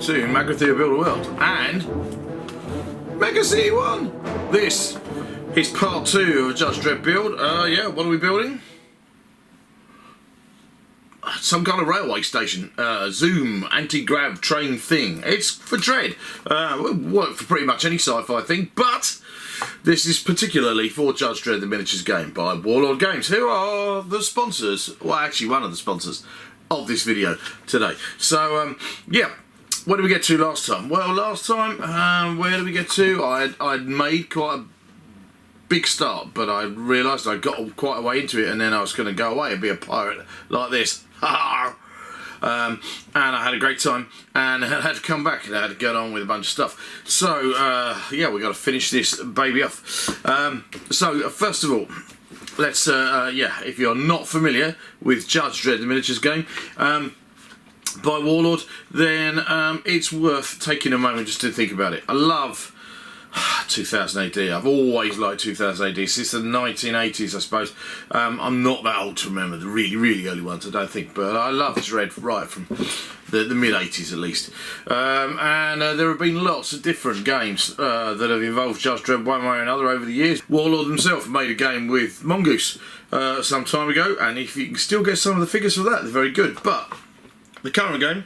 to Mag-Lev-Monorail Build a World and Mega City 1. This is part 2 of Judge Dredd build. Yeah, what are we building? Some kind of railway station, zoom, anti-grav train thing. It's for Dredd. It will work for pretty much any sci-fi thing, but this is particularly for Judge Dredd the Miniatures game by Warlord Games, who are the sponsors, well actually one of the sponsors of this video today. So yeah, where did we get to last time? Well, last time, where did we get to? I'd made quite a big start, but I realised I got quite a way into it, and then I was going to go away and be a pirate like this. And I had a great time, and I had to come back and I had to get on with a bunch of stuff. So yeah, we got to finish this baby off. So first of all, let's yeah, if you're not familiar with Judge Dredd the Miniatures game by Warlord, then it's worth taking a moment just to think about it. I love 2000 AD. I've always liked 2000 AD since the 1980s, I suppose. I'm not that old to remember the really early ones, I don't think, but I love Dredd right from the mid-80s at least. And there have been lots of different games that have involved Judge Dredd one way or another over the years. Warlord himself made a game with Mongoose some time ago, and if you can still get some of the figures for that, they're very good. But the current game,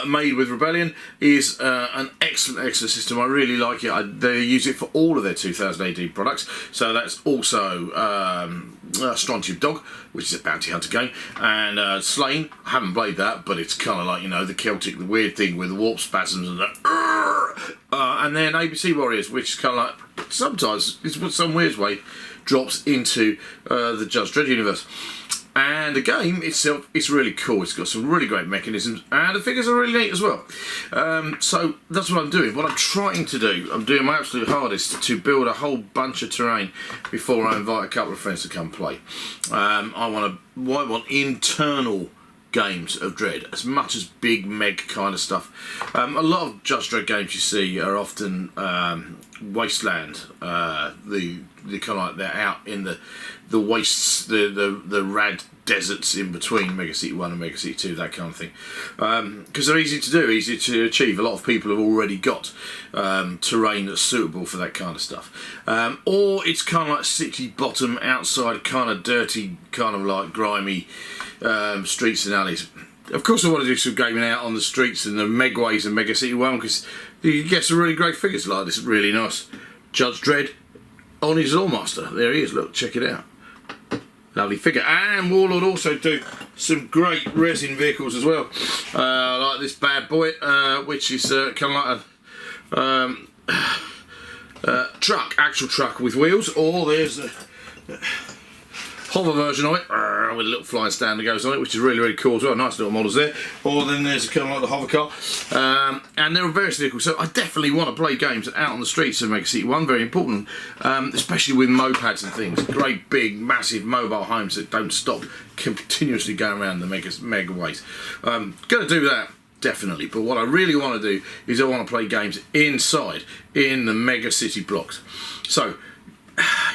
made with Rebellion, is an excellent system. I really like it. They use it for all of their 2000 AD products. So that's also Strontium Dog, which is a bounty hunter game, and Slain. I haven't played that, but it's kind of like, you know, the Celtic, the weird thing with the warp spasms and that. And then ABC Warriors, which is kind of like, sometimes, it's some weird way, drops into the Judge Dredd universe. And the game itself is really cool. It's got some really great mechanisms, and the figures are really neat as well. So that's what I'm doing. What I'm trying to do, I'm doing my absolute hardest to build a whole bunch of terrain before I invite a couple of friends to come play. I want internal games of Dredd as much as big meg kind of stuff. A lot of Judge Dredd games you see are often wasteland. The kind of like they're out in the wastes, the rad deserts in between Mega City 1 and Mega City 2, that kind of thing. Because they're easy to do, easy to achieve. A lot of people have already got terrain that's suitable for that kind of stuff. Or it's kind of like city bottom, outside, kind of dirty, kind of like grimy streets and alleys. Of course I want to do some gaming out on the streets and the megways of Mega City 1, because you get some really great figures like this really nice Judge Dredd on his Lawmaster. There he is, look, check it out. Lovely figure. And Warlord also do some great resin vehicles as well. Like this bad boy, which is kind of like a truck, actual truck with wheels, or there's a hover version of it with a little flying stand that goes on it, which is really cool as well. Nice little models there. Or then there's kind of like the hover car, and there are various vehicles. So I definitely want to play games out on the streets of Mega City 1. Very important, especially with mopeds and things. Great big massive mobile homes that don't stop continuously going around the mega ways. Gonna do that definitely, but what I really want to do is I want to play games inside in the Mega City blocks. So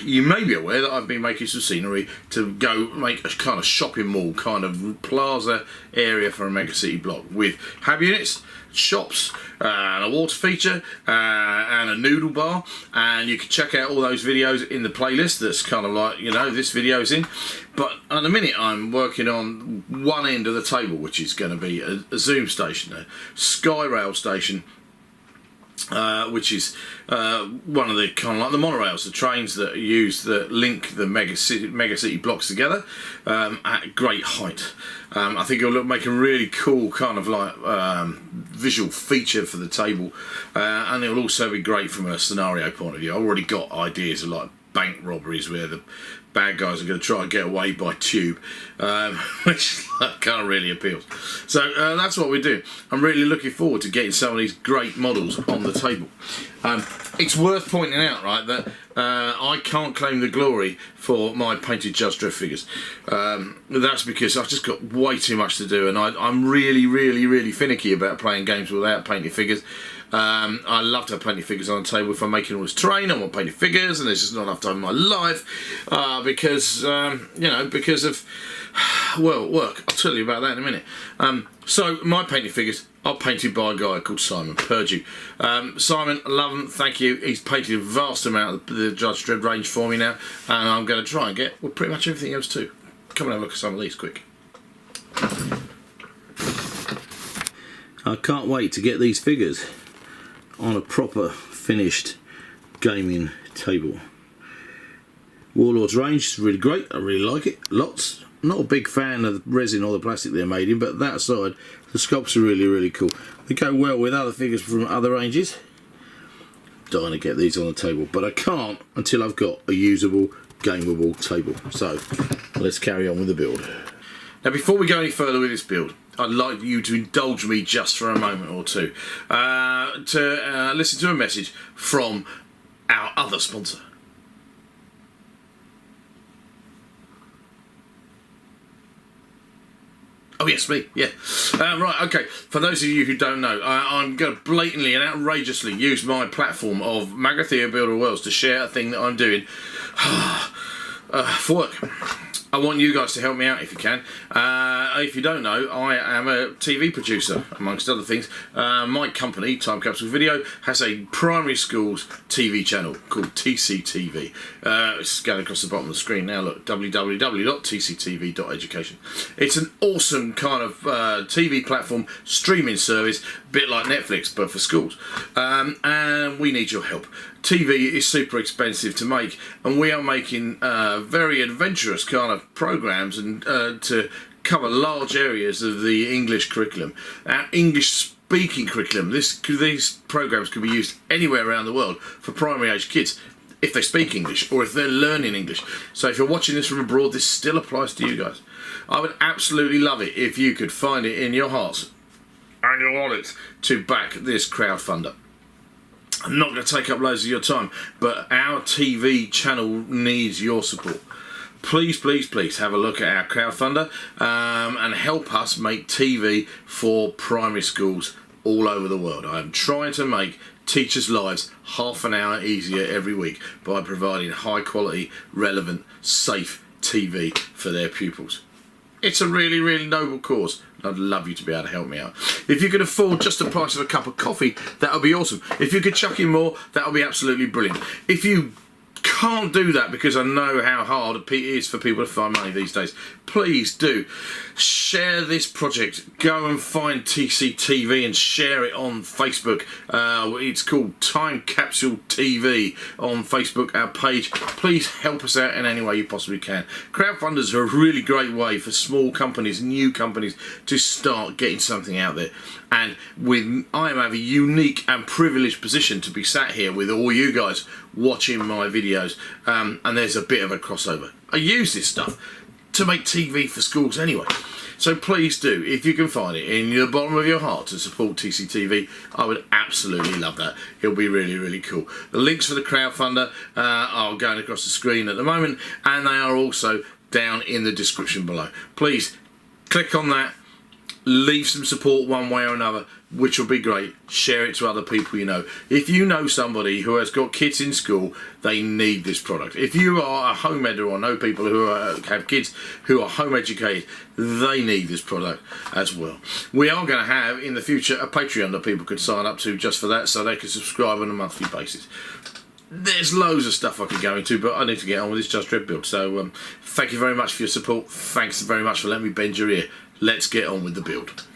you may be aware that I've been making some scenery to go make a kind of shopping mall, kind of plaza area for a Mega City block with hab units, shops, and a water feature, and a noodle bar. And you can check out all those videos in the playlist that's kind of like, you know, this video's in. But at the minute I'm working on one end of the table, which is going to be a zoom station, a Skyrail Station, which is one of the kind of like the monorails, the trains that are used that link the Mega City blocks together at great height. I think it'll make a really cool kind of like visual feature for the table, and it'll also be great from a scenario point of view. I've already got ideas of like bank robberies where the bad guys are going to try and get away by tube, which kind of really appeals. So that's what we're doing. I'm really looking forward to getting some of these great models on the table. It's worth pointing out, right, that I can't claim the glory for my painted Judge Dredd figures. That's because I've just got way too much to do, and I'm really finicky about playing games without painted figures. I love to have painted figures on the table. If I'm making all this terrain, I want painted figures, and there's just not enough time in my life because, you know, because of, well, work. I'll tell you about that in a minute. So my painted figures are painted by a guy called Simon Purdue. Simon, love him, thank you. He's painted a vast amount of the Judge Dredd range for me now, and I'm going to try and get, well, pretty much everything else too. Come and have a look at some of these quick. I can't wait to get these figures on a proper finished gaming table. Warlord's range is really great, I really like it, lots. Not a big fan of the resin or the plastic they're made in, but that aside, the sculpts are really, really cool. They go well with other figures from other ranges. Dying to get these on the table, but I can't until I've got a usable, gameable table. So, let's carry on with the build. Now, before we go any further with this build, I'd like you to indulge me just for a moment or two to listen to a message from our other sponsor. Oh yes, me, yeah. Right, okay, for those of you who don't know, I'm going to blatantly and outrageously use my platform of Mag-Lev-Monorail Builder Worlds to share a thing that I'm doing for work. I want you guys to help me out if you can. If you don't know, I am a TV producer, amongst other things. My company, Time Capsule Video, has a primary schools TV channel called TCTV. It's going across the bottom of the screen now, look, www.tctv.education. It's an awesome kind of TV platform, streaming service, a bit like Netflix, but for schools. And we need your help. TV is super expensive to make, and we are making very adventurous kind of programs and to cover large areas of the English curriculum. Our English speaking curriculum, these programs can be used anywhere around the world for primary age kids if they speak English or if they're learning English. So if you're watching this from abroad, this still applies to you guys. I would absolutely love it if you could find it in your hearts and your wallets to back this crowdfunder. I'm not going to take up loads of your time, but our TV channel needs your support. Please, please, please have a look at our crowdfunder and help us make TV for primary schools all over the world. I'm trying to make teachers' lives half an hour easier every week by providing high quality, relevant, safe TV for their pupils. It's a really, really noble cause. I'd love you to be able to help me out. If you could afford just the price of a cup of coffee, that would be awesome. If you could chuck in more, that would be absolutely brilliant. If you can't do that, because I know how hard it is for people to find money these days, please do share this project. Go and find TCTV and share it on Facebook. It's called Time Capsule TV on Facebook, our page. Please help us out in any way you possibly can. Crowdfunders are a really great way for small companies, new companies, to start getting something out there. And I have a unique and privileged position to be sat here with all you guys watching my videos, and there's a bit of a crossover. I use this stuff to make TV for schools anyway. So please do, if you can find it in the bottom of your heart to support TCTV, I would absolutely love that. It'll be really, really cool. The links for the crowdfunder are going across the screen at the moment, and they are also down in the description below. Please click on that. Leave some support one way or another, which will be great. Share it to other people you know. If you know somebody who has got kids in school, they need this product. If you are a home eder or know people who have kids who are home educated, they need this product as well. We are going to have in the future a Patreon that people could sign up to just for that, so they can subscribe on a monthly basis. There's loads of stuff I could go into, but I need to get on with this Judge Dredd build. So thank you very much for your support. Thanks very much for letting me bend your ear. Let's get on with the build.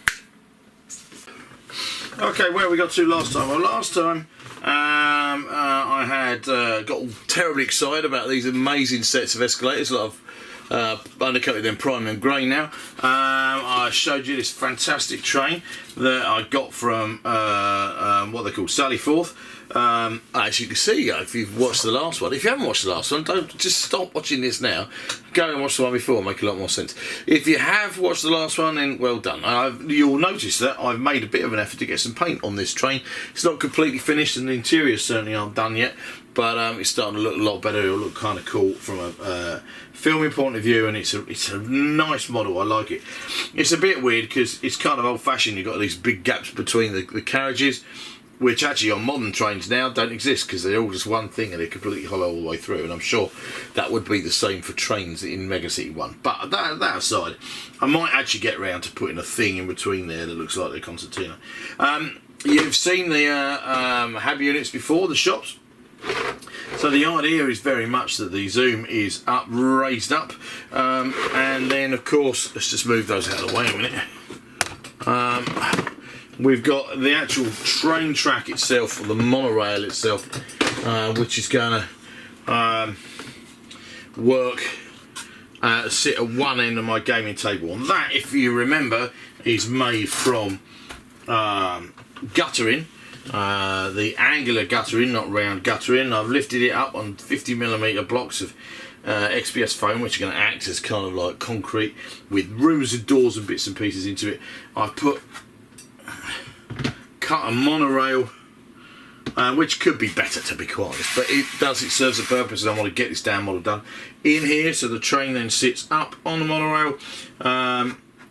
Okay, where we got to last time? Well, last time I had got terribly excited about these amazing sets of escalators. A lot of undercoated then prime and grey now. I showed you this fantastic train that I got from what they call Sally Forth. As you can see, if you've watched the last one, if you haven't watched the last one, don't just stop watching this now. Go and watch the one before, make a lot more sense. If you have watched the last one, then well done. You'll notice that I've made a bit of an effort to get some paint on this train. It's not completely finished, and the interior certainly aren't done yet, but it's starting to look a lot better. It'll look kind of cool from a filming point of view, and it's a nice model. I like it. It's a bit weird because it's kind of old-fashioned. You've got these big gaps between the carriages. which actually on modern trains now don't exist because they're all just one thing and they're completely hollow all the way through, and I'm sure that would be the same for trains in Mega City 1. But that aside, I might actually get around to putting a thing in between there that looks like the concertina. You've seen the hab units before, the shops. So the idea is very much that the zoom is raised up, and then of course, let's just move those out of the way a minute. We've got the actual train track itself, or the monorail itself, which is going to work, sit at one end of my gaming table. And that, if you remember, is made from guttering, the angular guttering, not round guttering. I've lifted it up on 50mm blocks of XPS foam, which are going to act as kind of like concrete with rooms and doors and bits and pieces into it. I've cut a monorail, which could be better, to be quite honest, but it serves a purpose, and I want to get this damn model done in here. So the train then sits up on the monorail,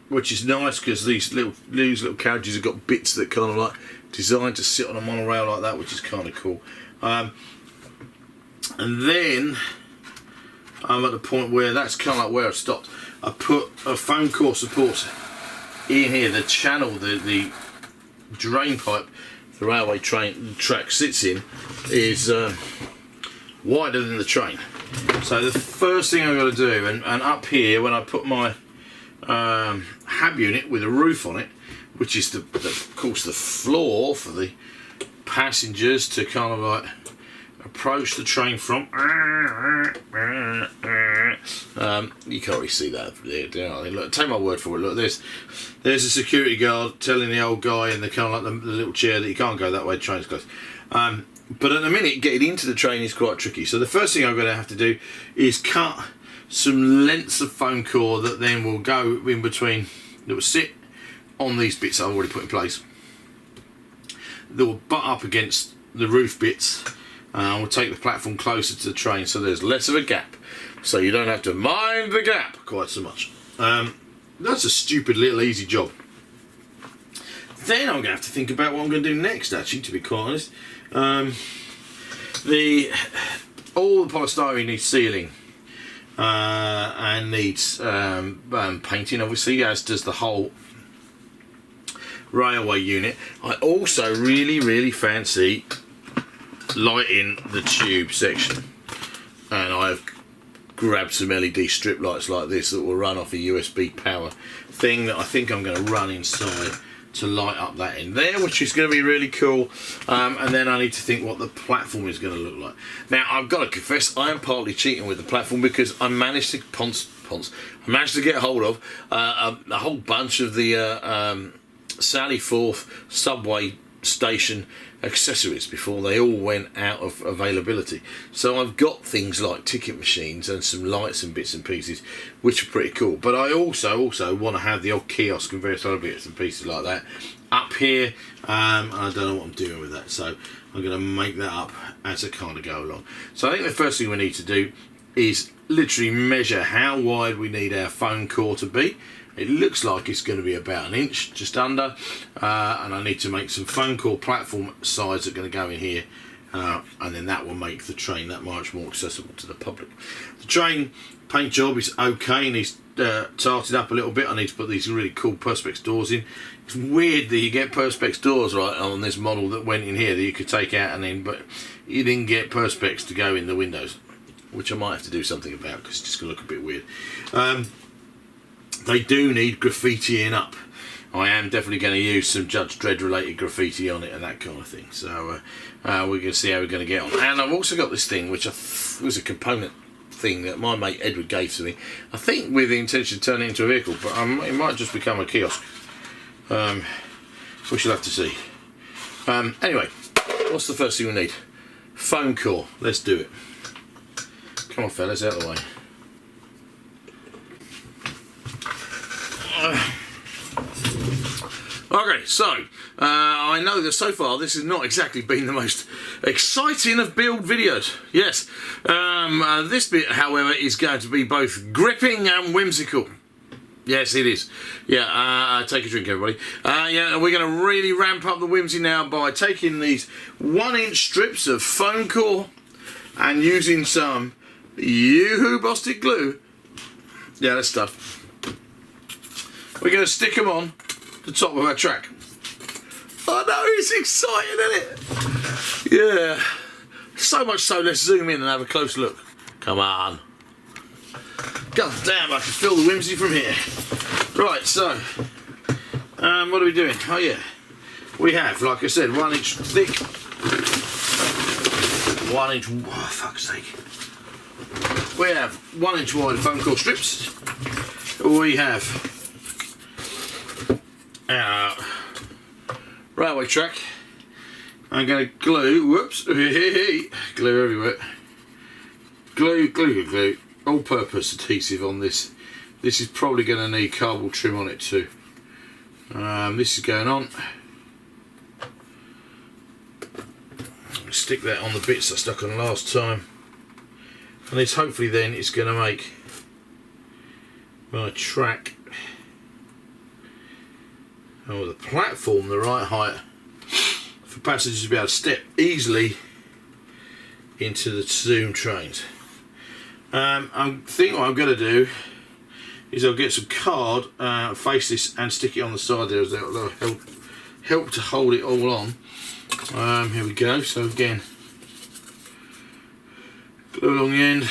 which is nice because these little carriages have got bits that kind of like designed to sit on a monorail like that, which is kind of cool. And then I'm at the point where that's kind of like where I stopped. I put a foam core support in here. The channel, the drain pipe the railway track sits in is wider than the train. So the first thing I've got to do, and up here when I put my hab unit with a roof on it, which is of course the floor for the passengers to kind of like approach the train from. You can't really see that there, look, take my word for it. Look, there's a security guard telling the old guy in the kind of like the little chair that you can't go that way, the train's closed. But at the minute, getting into the train is quite tricky. So the first thing I'm going to have to do is cut some lengths of foam core that then will go in between, that will sit on these bits I've already put in place, that will butt up against the roof bits. We'll take the platform closer to the train so there's less of a gap, so you don't have to mind the gap quite so much. That's a stupid little easy job. Then I'm going to have to think about what I'm going to do next, actually, to be quite honest. All the polystyrene needs sealing and needs painting, obviously, as does the whole railway unit. I also really fancy lighting the tube section, and I've grabbed some LED strip lights like this that will run off a USB power thing that I think I'm going to run inside to light up that in there, which is going to be really cool. And then I need to think what the platform is going to look like. Now I've got to confess, I am partly cheating with the platform because I managed to get hold of a whole bunch of the Sally Forth subway station accessories before they all went out of availability. So I've got things like ticket machines and some lights and bits and pieces, which are pretty cool. But I also want to have the old kiosk and various other bits and pieces like that up here. I don't know what I'm doing with that, so I'm going to make that up as I kind of go along. So I think the first thing we need to do is literally measure how wide we need our foam core to be. It looks like it's going to be about an inch, just under, and I need to make some foam core platform sides that are going to go in here, and then that will make the train that much more accessible to the public. The train paint job is okay, and he's tarted up a little bit. I need to put these really cool perspex doors in. It's weird that you get perspex doors right on this model that went in here that you could take out and in, but you didn't get perspex to go in the windows, which I might have to do something about because it's just going to look a bit weird. They do need graffitiing up. I am definitely going to use some Judge Dredd related graffiti on it and that kind of thing. So we're going to see how we're going to get on. And I've also got this thing, which was a component thing that my mate Edward gave to me. I think with the intention to turn it into a vehicle, but it might just become a kiosk. We shall have to see. Anyway, what's the first thing we need? Foam core. Let's do it. Come on, fellas, out of the way. Okay, so I know that so far this has not exactly been the most exciting of build videos. Yes, this bit, however, is going to be both gripping and whimsical. Yes, it is. Yeah, take a drink, everybody. Yeah, we're going to really ramp up the whimsy now by taking these 1-inch strips of foam core and using some Yoo-hoo Bostik glue. Yeah, that stuff. We're going to stick them on the top of our track. I know, it's exciting, isn't it? Yeah. So much so, let's zoom in and have a close look. Come on. God damn, I can feel the whimsy from here. Right, so, what are we doing? Oh yeah, we have, like I said, 1-inch thick, 1-inch, oh fuck's sake. We have 1-inch wide foam core strips. We have our railway track. I'm going to glue, whoops, glue everywhere. Glue. All-purpose adhesive on this. This is probably going to need cardboard trim on it too. This is going on. Stick that on the bits I stuck on last time, and this hopefully then is going to make my track or the platform the right height for passengers to be able to step easily into the Zoom trains. I think what I'm going to do is I'll get some card, face this and stick it on the side there, as that'll help to hold it all on. Here we go. So again, glue along the end,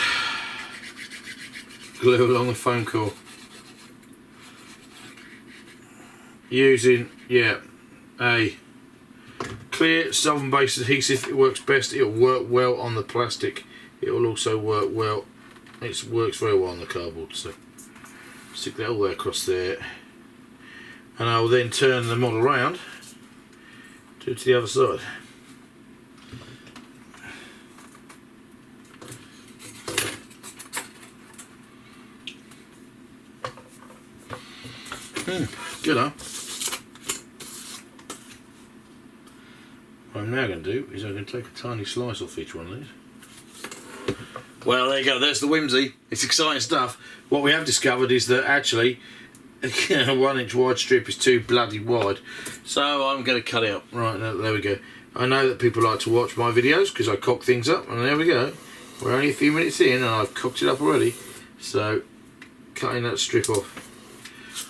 glue along the foam core. Using, yeah, a clear solvent-based adhesive. It works best. It'll work well on the plastic. It will also work well. It works very well on the cardboard. So stick that all the way across there, and I will then turn the model round to the other side. Good, huh? What I'm now going to do is I'm going to take a tiny slice off each one of these. Well, there you go, there's the whimsy. It's exciting stuff. What we have discovered is that actually a 1-inch wide strip is too bloody wide, so I'm going to cut it up. Right, there we go. I know that people like to watch my videos because I cock things up, and there we go. We're only a few minutes in and I've cocked it up already. So, cutting that strip off.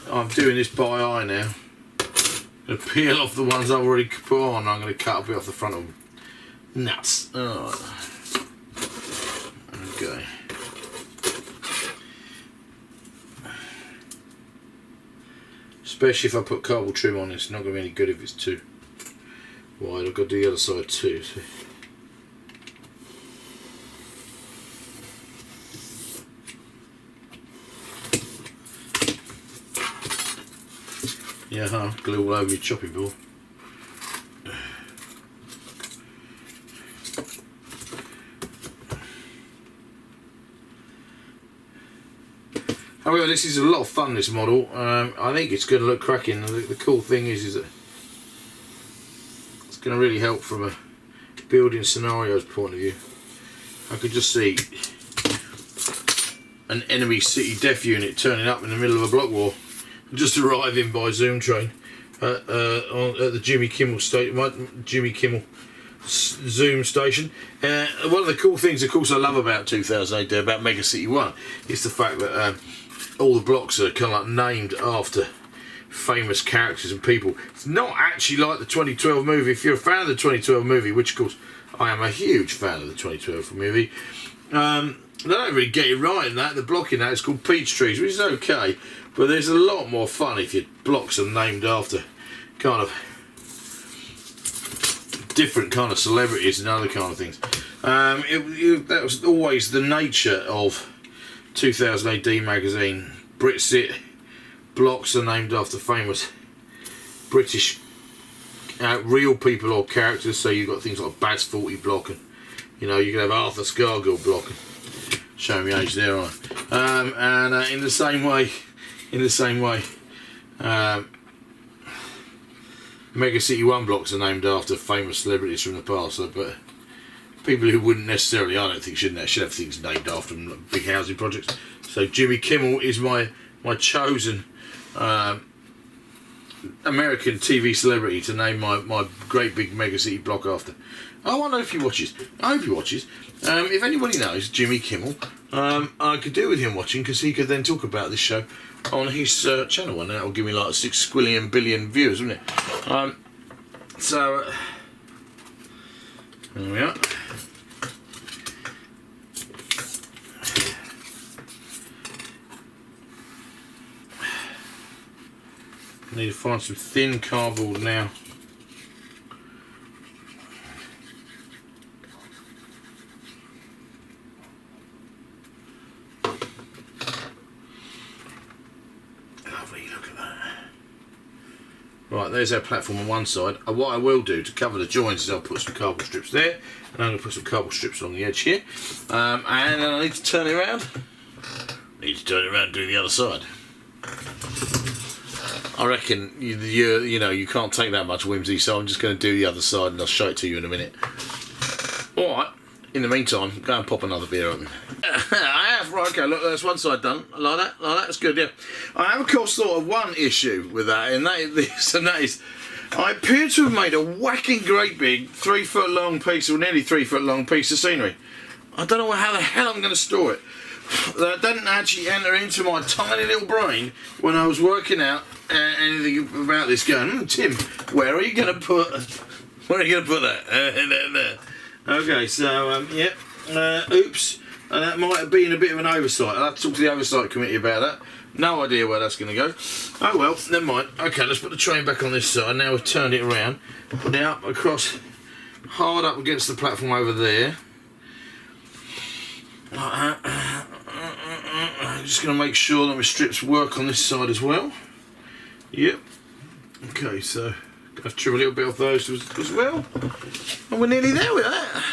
I'm doing this by eye now. I'm going to peel off the ones I've already put on. I'm going to cut a bit off the front of them. Nuts. Alright. Okay. Especially if I put cardboard trim on, it's not going to be any good if it's too wide. I've got to do the other side too. So. Yeah, glue all over your chopping board. However, this is a lot of fun, this model. I think it's going to look cracking. The cool thing is that it's going to really help from a building scenarios point of view. I could just see an enemy city def unit turning up in the middle of a block war, just arriving by Zoom train at the Jimmy Kimmel Zoom station. One of the cool things, of course, I love about 2008, about Mega City 1, is the fact that all the blocks are kind of like named after famous characters and people. It's not actually like the 2012 movie. If you're a fan of the 2012 movie, which of course I am a huge fan of the 2012 movie, they don't really get it right in that. The block in that is called Peach Trees, which is okay, but there's a lot more fun if your blocks are named after kind of different kind of celebrities and other kind of things. That was always the nature of 2000 AD magazine. Britsit blocks are named after famous British real people or characters. So you've got things like Baz 40 block, and you know, you can have Arthur Scargill block. Showing me age there, and in the same way, Mega City 1 blocks are named after famous celebrities from the past. So, but people who wouldn't necessarily, I don't think, should have things named after them, like big housing projects. So Jimmy Kimmel is my chosen American TV celebrity to name my great big mega city block after. I wonder if he watches. I hope he watches. If anybody knows Jimmy Kimmel, I could do with him watching, because he could then talk about this show on his channel, and that will give me like 6 squillion billion viewers, wouldn't it? So there we are. I need to find some thin cardboard now. Lovely, look at that. Right, there's our platform on one side. What I will do to cover the joints is I'll put some cardboard strips there, and I'm going to put some cardboard strips on the edge here. And I need to turn it around. And do the other side. I reckon you know you can't take that much whimsy, so I'm just going to do the other side, and I'll show it to you in a minute. Alright, in the meantime, go and pop another beer open. I have, right, okay, look, that's one side done. Like that's good, yeah. I have, of course, thought of one issue with that, and that is, I appear to have made a whacking great big 3 foot long piece, or nearly 3 foot long piece of scenery. I don't know how the hell I'm going to store it. That didn't actually enter into my tiny little brain when I was working out anything about this, going, Tim, where are you going to put that? Okay, so oops, that might have been a bit of an oversight. I'll have to talk to the oversight committee about that. No idea where that's going to go. Oh well, never mind. Okay, let's put the train back on this side. Now we've turned it around, put it up across, hard up against the platform over there. Like that. I'm just going to make sure that my strips work on this side as well. Yep. Okay, so I've trimmed a little bit off those as well. And we're nearly there with that.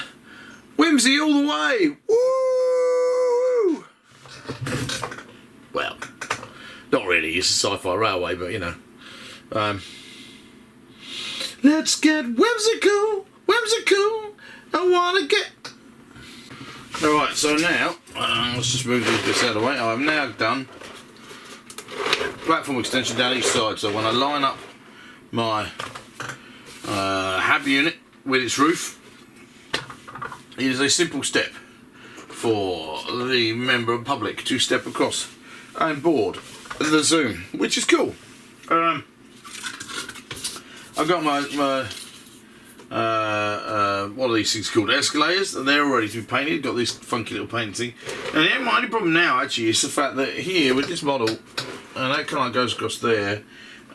Whimsy all the way. Woo! Well, not really. It's a sci-fi railway, but you know. Let's get whimsical, whimsical. I want to get... Alright, so now, let's just move these bits out of the way. I've now done platform extension down each side, so when I line up my hab unit with its roof, it is a simple step for the member of public to step across and board the Zoom, which is cool. I've got my what are these things called? Escalators, and they're all ready to be painted. Got this funky little painting thing. And my only problem now actually is the fact that here with this model, and that kind of goes across there,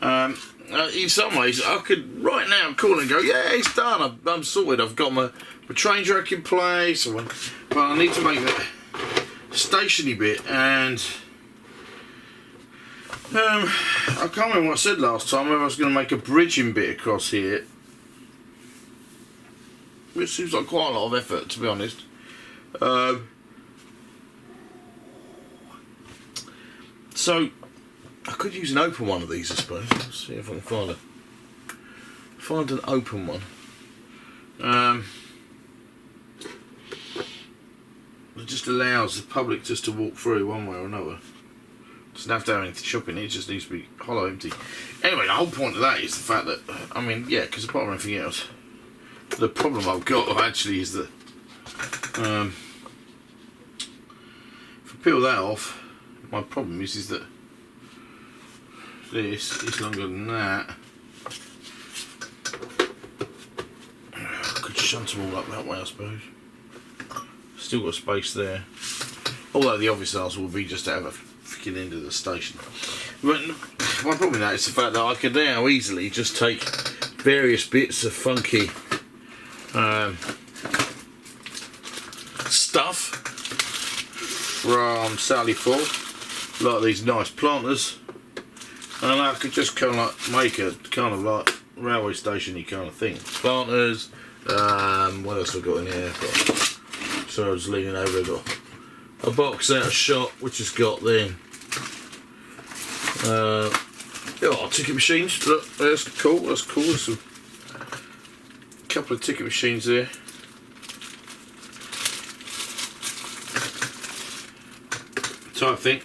in some ways I could right now call and go, yeah, it's done, I'm sorted, I've got my train track in place, but I need to make that stationy bit, and I can't remember what I said last time, whether I was going to make a bridging bit across here, which seems like quite a lot of effort, to be honest. So I could use an open one of these, I suppose. Let's see if I can find an open one. It just allows the public just to walk through one way or another. Doesn't have to have anything shopping, it just needs to be hollow empty. Anyway, the whole point of that is the fact that, I mean, yeah, because apart from anything else, the problem I've got actually is that if I peel that off, my problem is that this is longer than that. I could shunt them all up that way, I suppose. Still got space there. Although the obvious answer will be just to have a freaking end of the station. But my problem with that is the fact that I could now easily just take various bits of funky stuff from Sally Ford, like these nice planters, and I could just kind of like make a kind of like railway station-y kind of thing. Planters, what else have I got in here? Sorry, I was leaning over, I've got a box out of shop which has got then ticket machines. Look, that's cool, that's cool. There's a couple of ticket machines there. Type thing.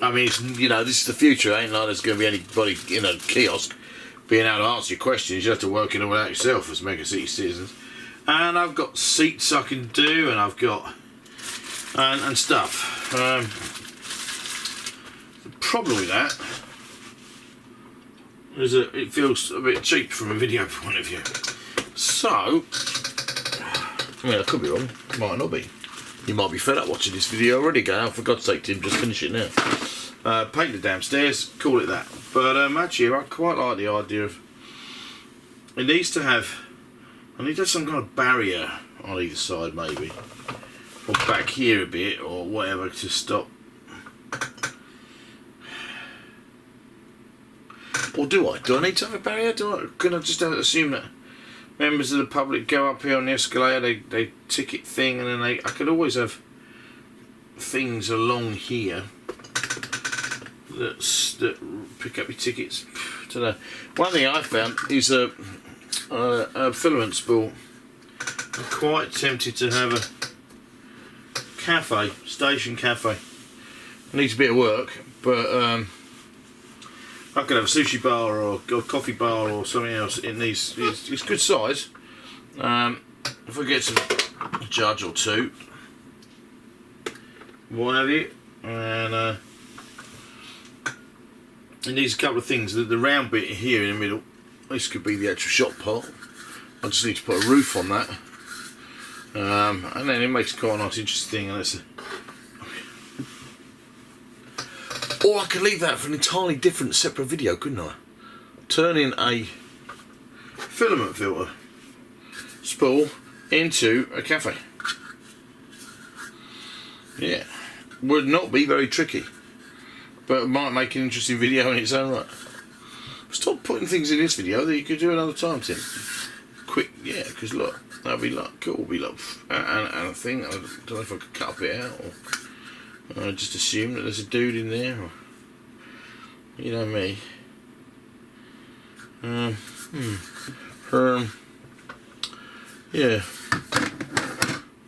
I mean, it's, you know, this is the future. It ain't like there's going to be anybody in a kiosk being able to answer your questions. You have to work it all out yourself as Mega City citizens. And I've got seats I can do, and I've got and stuff. The problem with that is that it feels a bit cheap from a video point of view. So, I mean, I could be wrong. Might not be. You might be fed up watching this video already, going, oh, for God's sake, Tim, just finish it now. Paint the downstairs, call it that. But actually, I quite like the idea of it needs to have. I need to have some kind of barrier on either side, maybe, or back here a bit, or whatever, to stop. Or do I? Do I need to have a barrier? Can I just assume that members of the public go up here on the escalator, they ticket thing, and then I could always have things along here that pick up your tickets. I don't know. One thing I found is a filament spool. I'm quite tempted to have a cafe, station cafe. It needs a bit of work, but I could have a sushi bar or a coffee bar or something else. It's good size. If I get some judge or two, what have you, and it needs a couple of things. The round bit here in the middle, this could be the actual shop part. I just need to put a roof on that, and then it makes quite a nice interesting thing. Or I could leave that for an entirely different separate video, couldn't I? Turn in a filament filter spool into a cafe. Yeah, would not be very tricky, but it might make an interesting video in its own right. Stop putting things in this video that you could do another time, Tim. Quick, yeah, because look, that'd be like cool, be like, and I think I don't know if I could cut a bit out, or just assume that there's a dude in there, or you know me. Yeah.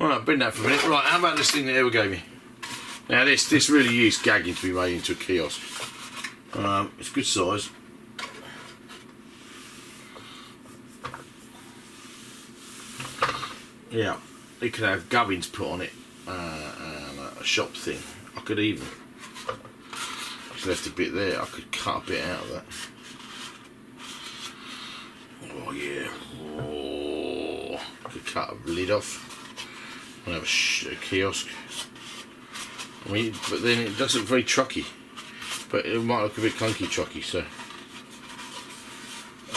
Right, bring that for a minute. Right, how about this thing that Ever gave me? Now this really is gagging to be made into a kiosk. It's good size. Yeah, it could have gubbins put on it, and a shop thing. I could even, just left a bit there, I could cut a bit out of that. Oh yeah, oh, I could cut a lid off and have a kiosk. I mean, but then it doesn't look very trucky, but it might look a bit clunky trucky, so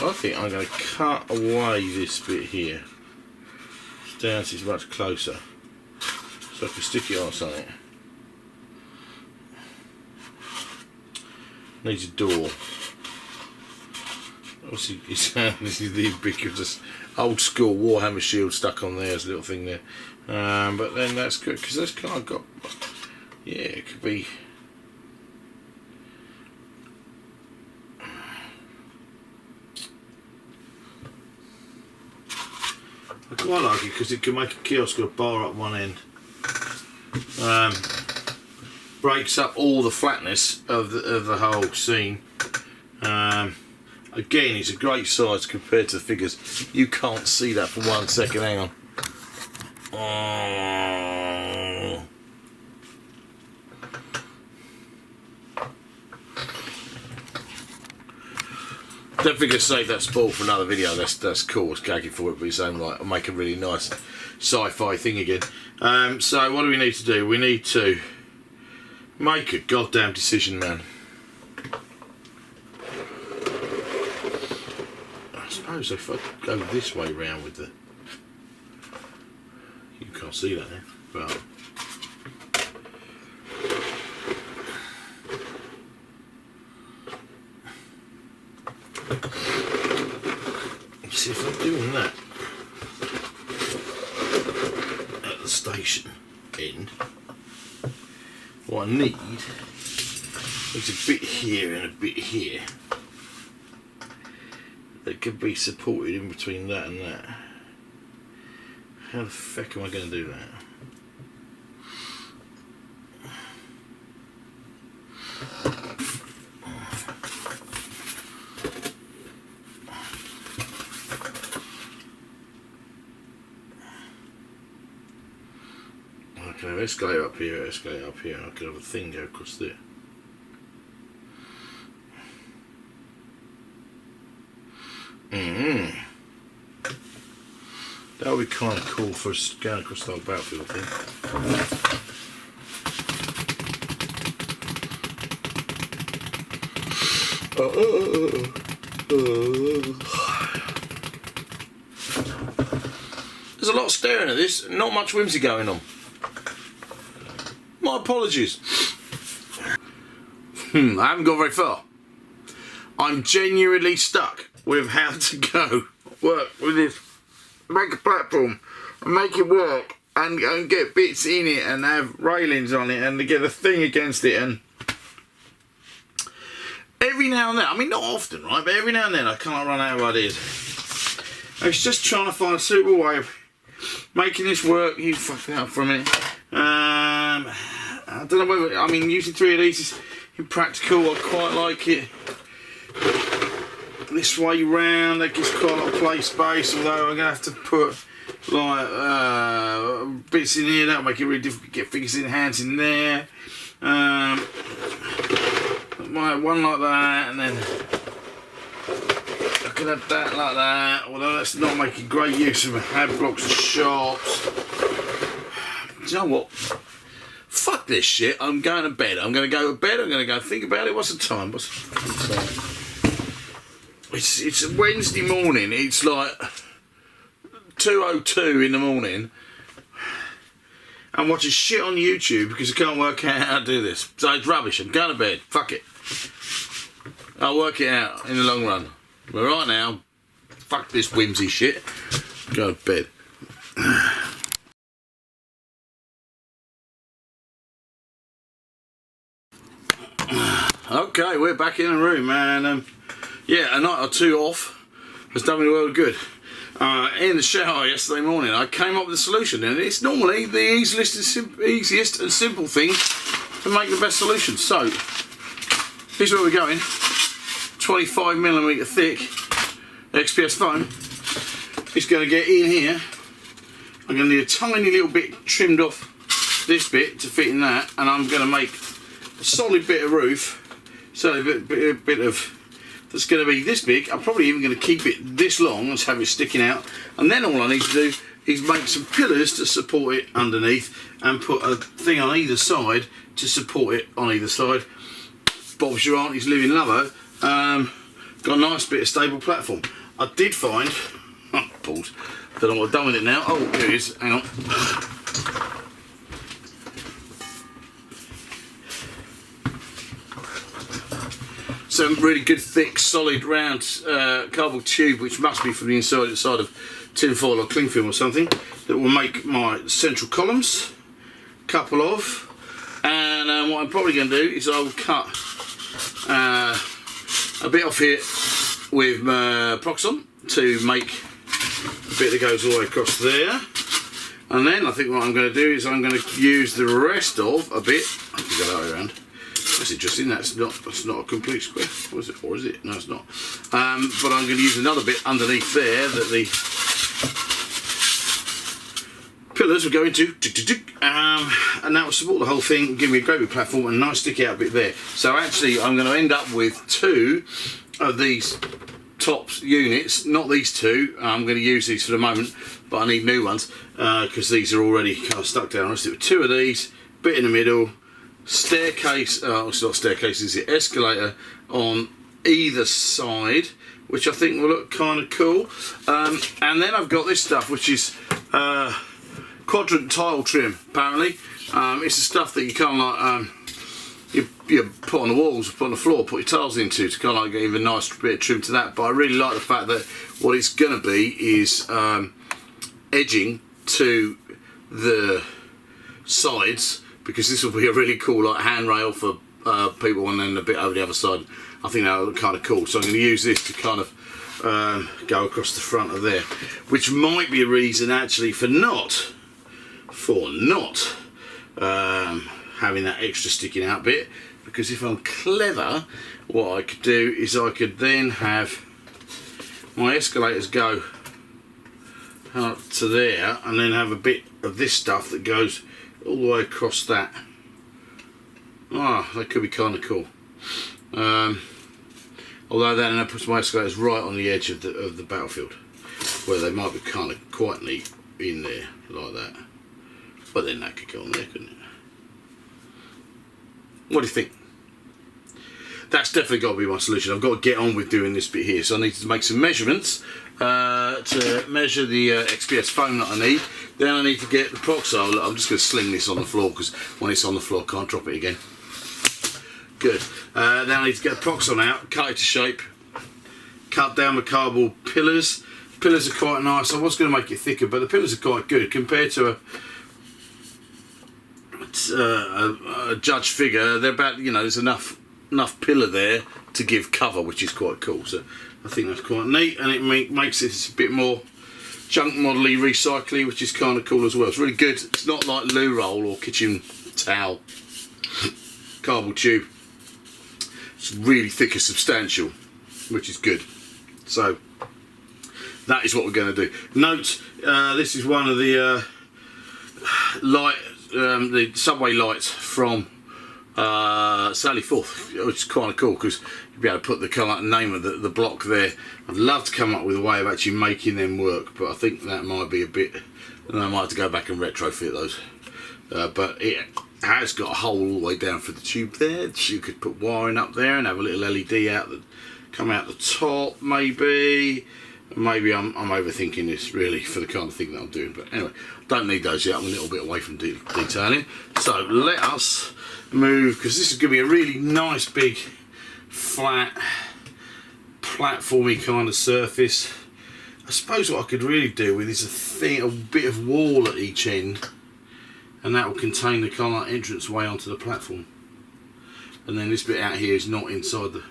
I think I'm going to cut away this bit here. Down so it's much closer, so I can stick it on something. Needs a door. Obviously, this is the ubiquitous old school Warhammer shield stuck on there as a little thing there. But then that's good because that's kind of got, yeah, it could be. I quite like it because it can make a kiosk with a bar up one end. Breaks up all the flatness of the whole scene. Again, it's a great size compared to the figures. You can't see that for 1 second. Hang on. Oh. Don't forget to save that spool for another video. That's cool. It's gagging for it, but it's own right. I'll make a really nice sci-fi thing again. So what do we need to do? We need to make a goddamn decision, man. I suppose if I go this way round with the, you can't see that now, but. See if I'm doing that at the station end, what I need is a bit here and a bit here that could be supported in between that and that. How the feck am I going to do that? I can have escalator up here, escalator up here, and I can have a thing go across there. That would be kind of cool for us going across the whole battlefield, I think. There's a lot of staring at this, not much whimsy going on. My apologies. I haven't gone very far. I'm genuinely stuck with how to go work with this, make a platform and make it work and get bits in it and have railings on it and to get a thing against it, and every now and then, I mean not often, right, but every now and then I can't run out of ideas. I was just trying to find a suitable way of making this work. You fucked it up for a minute. I don't know whether, I mean, using 3 of these is impractical. I quite like it this way round. That gives quite a lot of play space, although I'm going to have to put like bits in here. That'll make it really difficult to get fingers in hands in there. One like that, and then I can have that like that, although that's not making great use of ad blocks and shops. Do you know what? Fuck this shit, I'm going to bed. I'm going to go to bed, I'm going to go think about it. What's the time? It's a Wednesday morning, it's like 2:02 in the morning. I'm watching shit on YouTube because I can't work out how to do this. So it's rubbish, I'm going to bed, fuck it. I'll work it out in the long run. But right now, fuck this whimsy shit, go to bed. Okay, we're back in the room, and yeah, a night or two off has done me the world of good. In the shower yesterday morning, I came up with a solution, and it's normally the easiest and simple thing to make the best solution. So, here's where we're going. 25mm thick XPS foam. It's going to get in here. I'm going to need a tiny little bit trimmed off this bit to fit in that, and I'm going to make a solid bit of roof. So a bit of that's going to be this big. I'm probably even going to keep it this long and have it sticking out, and then all I need to do is make some pillars to support it underneath and put a thing on either side to support it on either side. Bob's your auntie's living lover. Got a nice bit of stable platform. I did find, pause, don't know what I've done with it now. Oh, here it is, hang on. Some really good thick solid round cardboard tube, which must be from the inside of tin foil or cling film or something, that will make my central columns, couple of, and what I'm probably going to do is I will cut a bit off here with Proxon to make a bit that goes all the way across there, and then I think what I'm going to do is I'm going to use the rest of a bit. I can go that way around. That's interesting. That's not a complete square. Was it? Or is it? No, it's not. But I'm going to use another bit underneath there that the pillars will go into, and that will support the whole thing, give me a great big platform and a nice sticky out bit there. So actually, I'm going to end up with 2 of these top units. Not these 2. I'm going to use these for the moment, but I need new ones because these are already kind of stuck down. Let's do 2 of these, bit in the middle. Staircase, it's not staircase, it's the escalator on either side, which I think will look kind of cool. And then I've got this stuff, which is quadrant tile trim. Apparently, it's the stuff that you kind of like you put on the walls, put on the floor, put your tiles into to kind of like give a nice bit of trim to that. But I really like the fact that what it's going to be is edging to the sides, because this will be a really cool like handrail for people, and then a bit over the other side. I think that'll look kind of cool. So I'm going to use this to kind of go across the front of there, which might be a reason actually for not having that extra sticking out bit, because if I'm clever, what I could do is I could then have my escalators go up to there, and then have a bit of this stuff that goes all the way across that. Ah, that could be kind of cool. Although then I put my escalators right on the edge of the battlefield, where they might be kind of quite neat in there, like that. But then that could go on there, couldn't it? What do you think? That's definitely got to be my solution. I've got to get on with doing this bit here, so I need to make some measurements to measure the XPS foam that I need. Then I need to get the Proxile. I'm just going to sling this on the floor, because when it's on the floor I can't drop it again. Good. Then I need to get the Proxile out, cut it to shape, cut down the cardboard pillars. Pillars are quite nice. I was going to make it thicker, but the pillars are quite good compared to a judge figure. They're about, you know, there's enough pillar there to give cover, which is quite cool. So I think that's quite neat, and it makes it a bit more junk model-y, recycly, which is kind of cool as well. It's really good. It's not like loo roll or kitchen towel cardboard tube. It's really thick and substantial, which is good. So that is what we're going to do. Note, this is one of the the subway lights from Sally Forth, which is kind of cool, because you'll be able to put the kind of name of the block there. I'd love to come up with a way of actually making them work, but I think that might be a bit, and I might have to go back and retrofit those. But it has got a hole all the way down for the tube there, so you could put wiring up there and have a little LED out that come out the top, maybe. Maybe I'm overthinking this really for the kind of thing that I'm doing, but anyway, don't need those yet. I'm a little bit away from detailing. So let us move, because this is going to be a really nice big flat platformy kind of surface. I suppose what I could really do with is a bit of wall at each end, and that will contain the kind of entrance way onto the platform, and then this bit out here is not inside the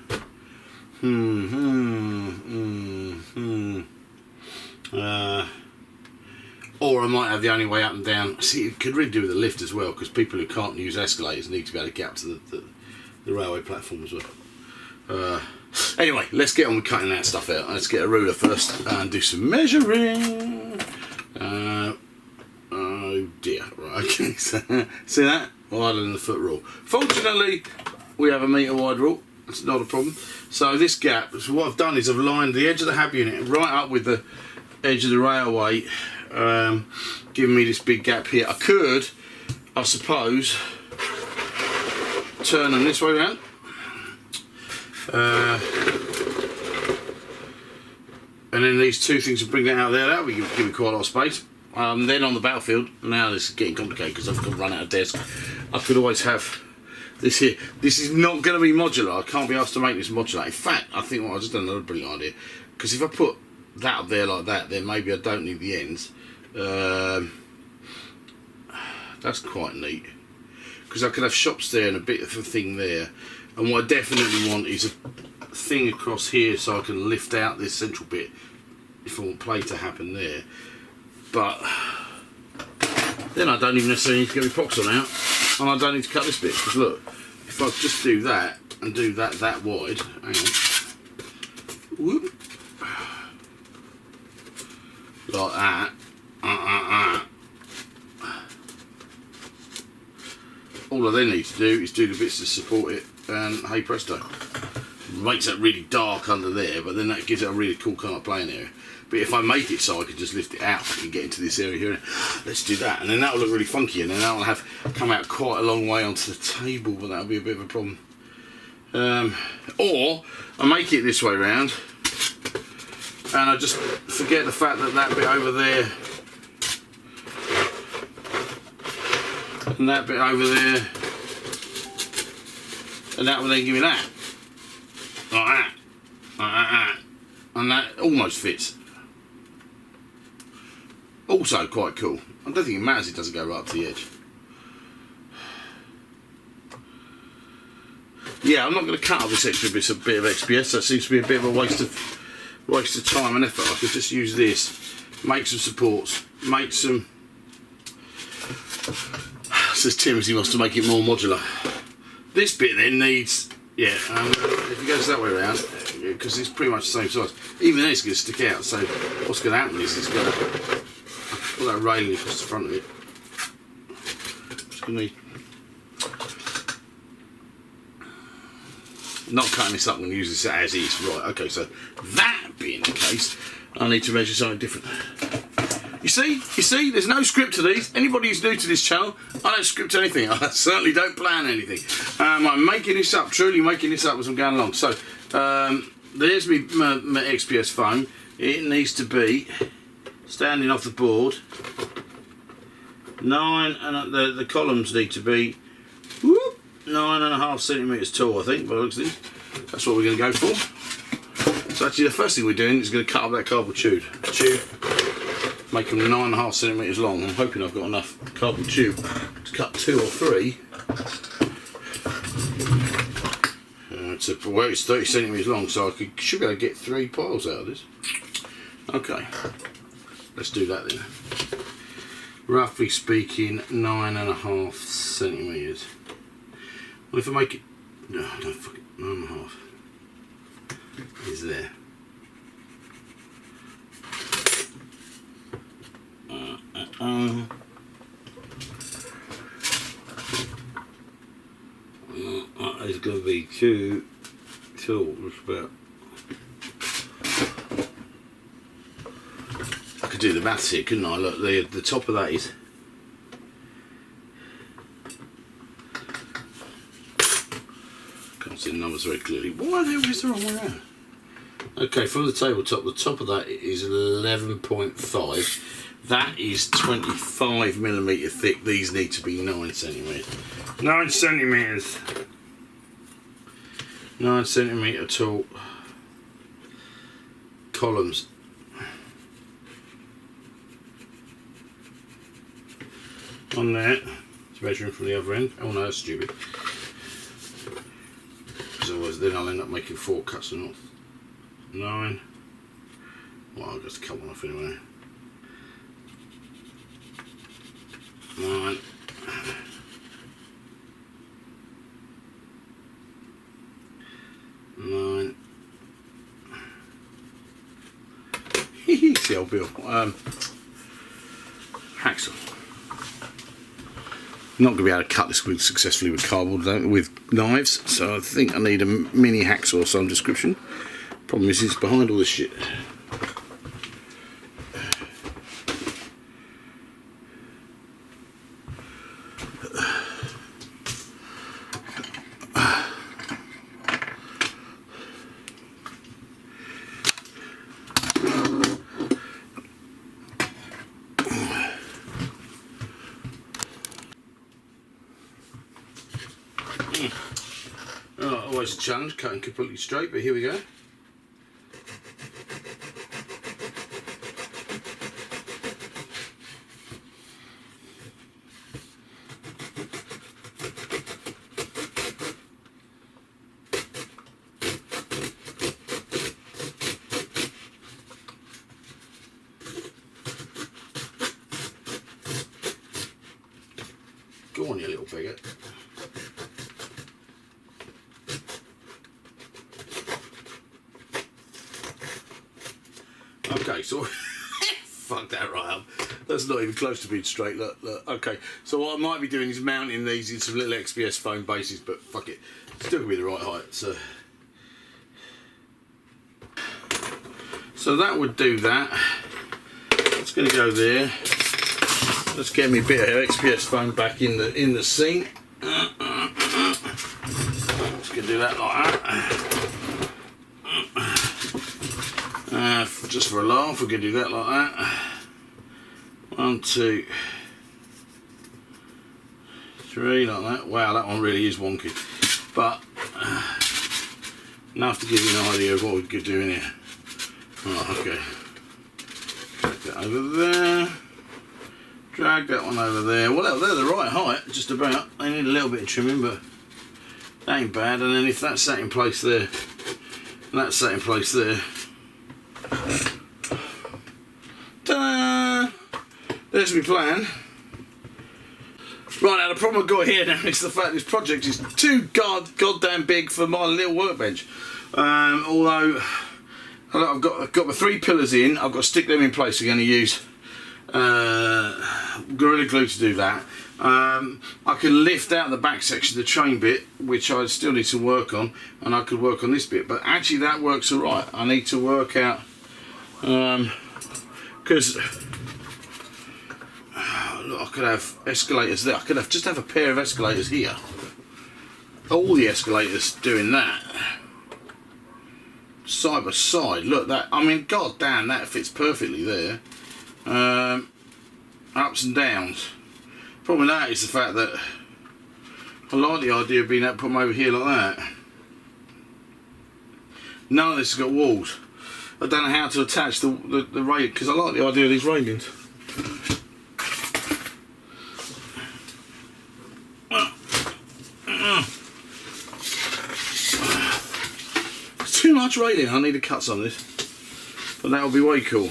or I might have the only way up and down. See, it could really do with the lift as well, because people who can't use escalators need to be able to get up to the railway platform as well. Anyway, let's get on with cutting that stuff out. Let's get a ruler first and do some measuring. Oh dear, right, okay, so, see that? Wider than the foot rule. Fortunately, we have a metre wide rule. It's not a problem. So this gap, so what I've done is I've lined the edge of the hab unit right up with the edge of the railway, giving me this big gap here. I could, I suppose, turn them this way around. And then these two things will bring that out there. That will give me quite a lot of space. Then on the battlefield, now this is getting complicated because I've got to run out of desk. I could always have this here. This is not going to be modular. I can't be asked to make this modular. In fact, I think I've just done another brilliant idea. Because if I put that up there like that, then maybe I don't need the ends. That's quite neat. Because I could have shops there and a bit of a thing there. And what I definitely want is a thing across here so I can lift out this central bit if I want play to happen there. But then I don't even necessarily need to get my Proxile out, and I don't need to cut this bit, because look, if I just do that and do that wide, hang on, whoop, like that, all I then need to do is do the bits to support it, and hey presto, makes that really dark under there, but then that gives it a really cool kind of playing area. But if I make it so I can just lift it out and get into this area here, let's do that, and then that'll look really funky, and then that'll have come out quite a long way onto the table, but that'll be a bit of a problem. Or I make it this way around, and I just forget the fact that that bit over there and that bit over there, and that will then give me that, like that, and that almost fits. Also quite cool. I don't think it matters, it doesn't go right up to the edge. Yeah, I'm not going to cut up this extra bit of XPS. That seems to be a bit of a waste of time and effort. I could just use this, make some supports, make some. Says Tim, he wants to make it more modular. This bit then needs, yeah. If it goes that way around, because it's pretty much the same size. Even then, it's going to stick out. So what's going to happen is it's going to put that railing across the front of it. going to need... Not cutting this up, I'm going to use this as is. Right, okay, so that being the case, I need to measure something different. You see, there's no script to these. Anybody who's new to this channel, I don't script anything. I certainly don't plan anything. I'm making this up, truly making this up as I'm going along. So, there's my XPS phone. It needs to be standing off the board. 9, and the columns need to be 9.5 centimetres tall, I think, by the looks of this. That's what we're going to go for. So actually the first thing we're doing is going to cut up that cardboard tube. Make them 9.5 centimetres long. I'm hoping I've got enough cardboard tube to cut 2 or 3. Well, it's 30 centimetres long, so I should be able to get 3 piles out of this. Okay, let's do that then. Roughly speaking, 9.5 centimetres. Well, if I make it, no, don't fuck it, 9.5 is there. It's going to be too tall, just about. I could do the maths here, couldn't I? Look, the top of that is. Can't see the numbers very clearly. Why is the wrong way around? Okay, from the tabletop, the top of that is 11.5. That is 25mm thick. These need to be 9 centimetres. 9 centimetres. 9 centimetre tall columns. On there, it's measuring from the other end. Oh no, that's stupid. Because otherwise then I'll end up making 4 cuts and not 9. Well, I'll just cut one off anyway. 9. See old Bill. Hacksaw. Not going to be able to cut this successfully with cardboard, with knives, so I think I need a mini hacksaw of some description. Problem is, it's behind all this shit. Always a challenge, cutting completely straight, but here we go. Go on, you little bigot. Okay, so fuck that right up. That's not even close to being straight. Look. Okay, so what I might be doing is mounting these in some little XPS foam bases, but fuck it, still gonna be the right height. So that would do that. It's gonna go there. Let's get me a bit of XPS foam back in the scene. Just gonna do that like that. Just for a laugh, we're going to do that like that. 1, 2, 3, like that. Wow, that one really is wonky. But enough to give you an idea of what we could do in here. Oh, okay. Drag that over there. Drag that one over there. Well, they're the right height, just about. They need a little bit of trimming, but that ain't bad. And then if that's sat in place there, and that's sat in place there. Ta-da! There's my plan. Right, now the problem I've got here now is the fact this project is too goddamn big for my little workbench. Although I've got my 3 pillars in, I've got to stick them in place. We're going to use Gorilla Glue to do that. I can lift out the back section, the train bit, which I still need to work on, and I could work on this bit, but actually that works alright. I need to work out, because look, I could have escalators there. I could just have a pair of escalators here. All the escalators doing that. Side by side, look that, I mean, god damn, that fits perfectly there. Ups and downs. Problem with that is the fact that I like the idea of being able to put them over here like that. None of this has got walls. I don't know how to attach the rail, because I like the idea of these railings. It's too much railing. I need to cut some of this, but that would be way cool.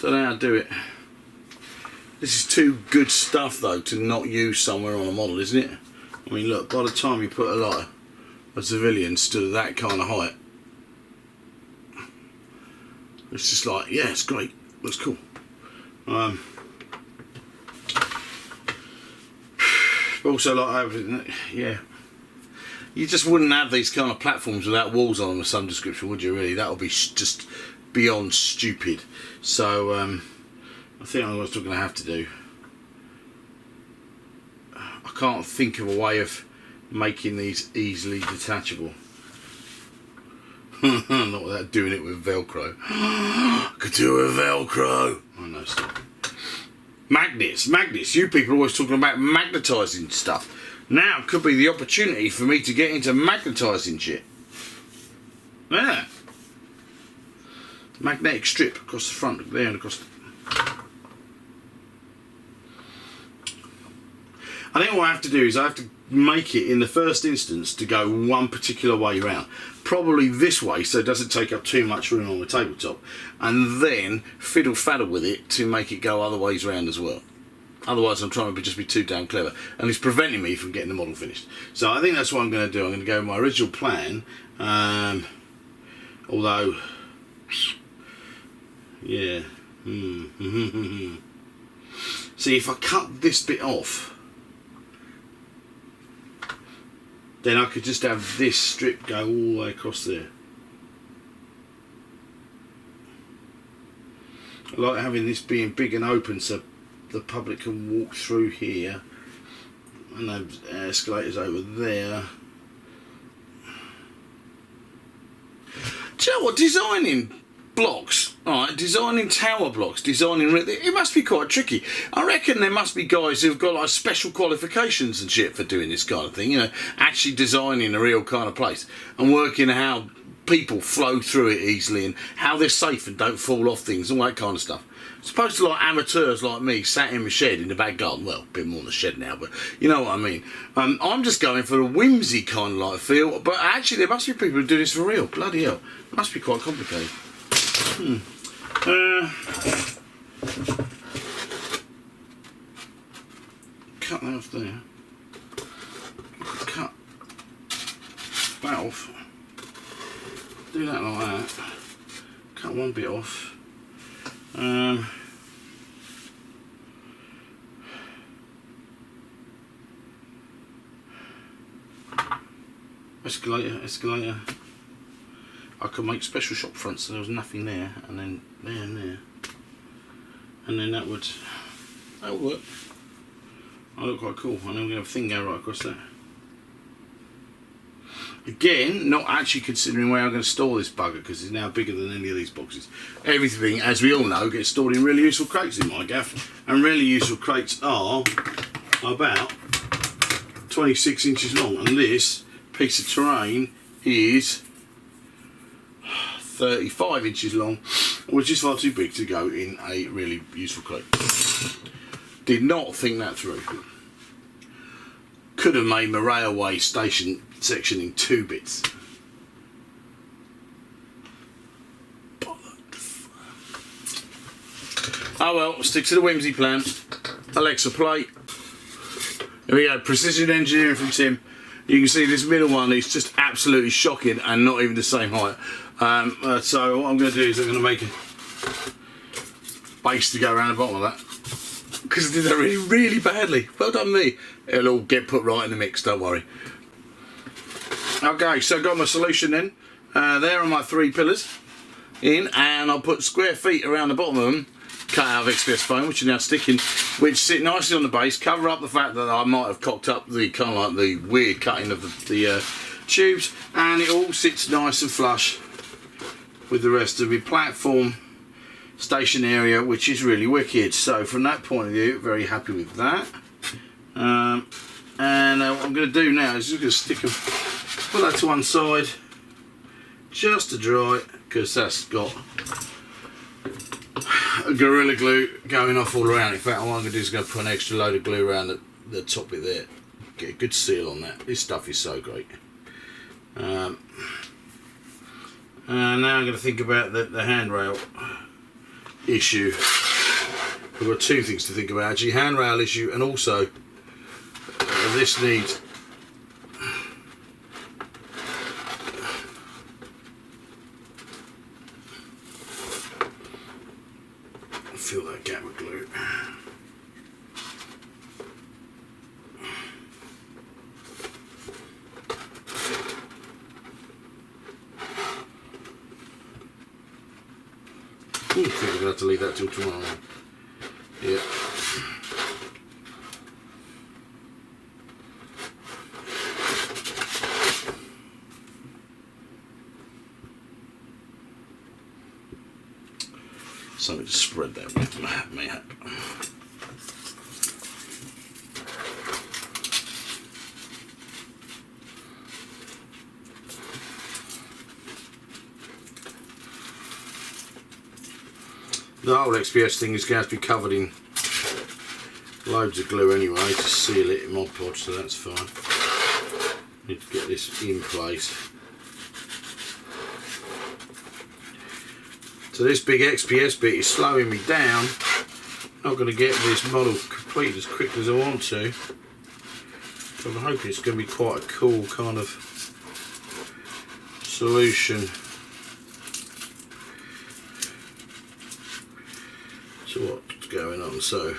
Don't know how to do it. This is too good stuff though to not use somewhere on a model, isn't it? I mean, look, by the time you put a civilian stood at that kind of height, it's just like, yeah, it's great, looks cool. But also, like, yeah, you just wouldn't have these kind of platforms without walls on them of some description, would you? Really, that would be just beyond stupid. So I think I'm going to have to do. I can't think of a way of making these easily detachable. Not without doing it with Velcro. I could do it with Velcro. Oh no, stop. Magnets. You people are always talking about magnetising stuff. Now could be the opportunity for me to get into magnetising shit. Yeah. Magnetic strip across the front, there and across the... I think what I have to do is I have to make it in the first instance to go one particular way round. Probably this way so it doesn't take up too much room on the tabletop. And then fiddle-faddle with it to make it go other ways round as well. Otherwise I'm trying to just be too damn clever. And it's preventing me from getting the model finished. So I think that's what I'm going to do. I'm going to go with my original plan. Although... yeah. See, if I cut this bit off, then I could just have this strip go all the way across there. I like having this being big and open so the public can walk through here, and have escalators over there. Do you know what, designing blocks, alright, designing tower blocks, it must be quite tricky. I reckon there must be guys who've got like special qualifications and shit for doing this kind of thing, you know, actually designing a real kind of place and working how people flow through it easily and how they're safe and don't fall off things, all that kind of stuff. As opposed to like amateurs like me sat in my shed in the back garden, well, a bit more than a shed now, but you know what I mean. I'm just going for a whimsy kind of like feel, but actually there must be people who do this for real, bloody hell. It must be quite complicated. Cut that off there. Cut that off. Do that like that. Cut one bit off. Escalator. I could make special shop fronts so there was nothing there, and then there and there, and then that would work. That look quite cool. And then we're gonna have a thing go right across there. Again, not actually considering where I'm going to store this bugger because it's now bigger than any of these boxes. Everything, as we all know, gets stored in really useful crates in my gaff, and really useful crates are about 26 inches long, and this piece of terrain is 35 inches long, which is far too big to go in a really useful crate. Did not think that through. Could have made my railway station section in 2 bits. Oh well, stick to the whimsy plan. Alexa, play. Here we go, precision engineering from Tim. You can see this middle one is just absolutely shocking and not even the same height. So what I'm going to do is I'm going to make base to go around the bottom of that. Because I did that really, really badly. Well done me. It'll all get put right in the mix, don't worry. Okay, so I've got my solution then. There are my 3 pillars in, and I'll put square feet around the bottom of them, cut out of XPS foam, which are now sticking, which sit nicely on the base, cover up the fact that I might have cocked up the kind of like the weird cutting of the tubes, and it all sits nice and flush with the rest of the platform station area, which is really wicked. So from that point of view, very happy with that. And what I'm going to do now is just going to stick them, put that to one side just to dry, because that's got a Gorilla Glue going off all around. In fact, what I'm going to do is going to put an extra load of glue around the top bit there, get a good seal on that. This stuff is so great. And now I'm going to think about the handrail issue. We've got 2 things to think about actually, handrail issue, and also this needs fill that gap with glue. I think we're going to have to leave that till tomorrow. Yeah. Something to spread that with, mate. The whole XPS thing is going to have to be covered in loads of glue anyway to seal it in Mod Podge, so that's fine. Need to get this in place. So this big XPS bit is slowing me down. Not going to get this model complete as quick as I want to. But I'm hoping it's going to be quite a cool kind of solution to what's going on. So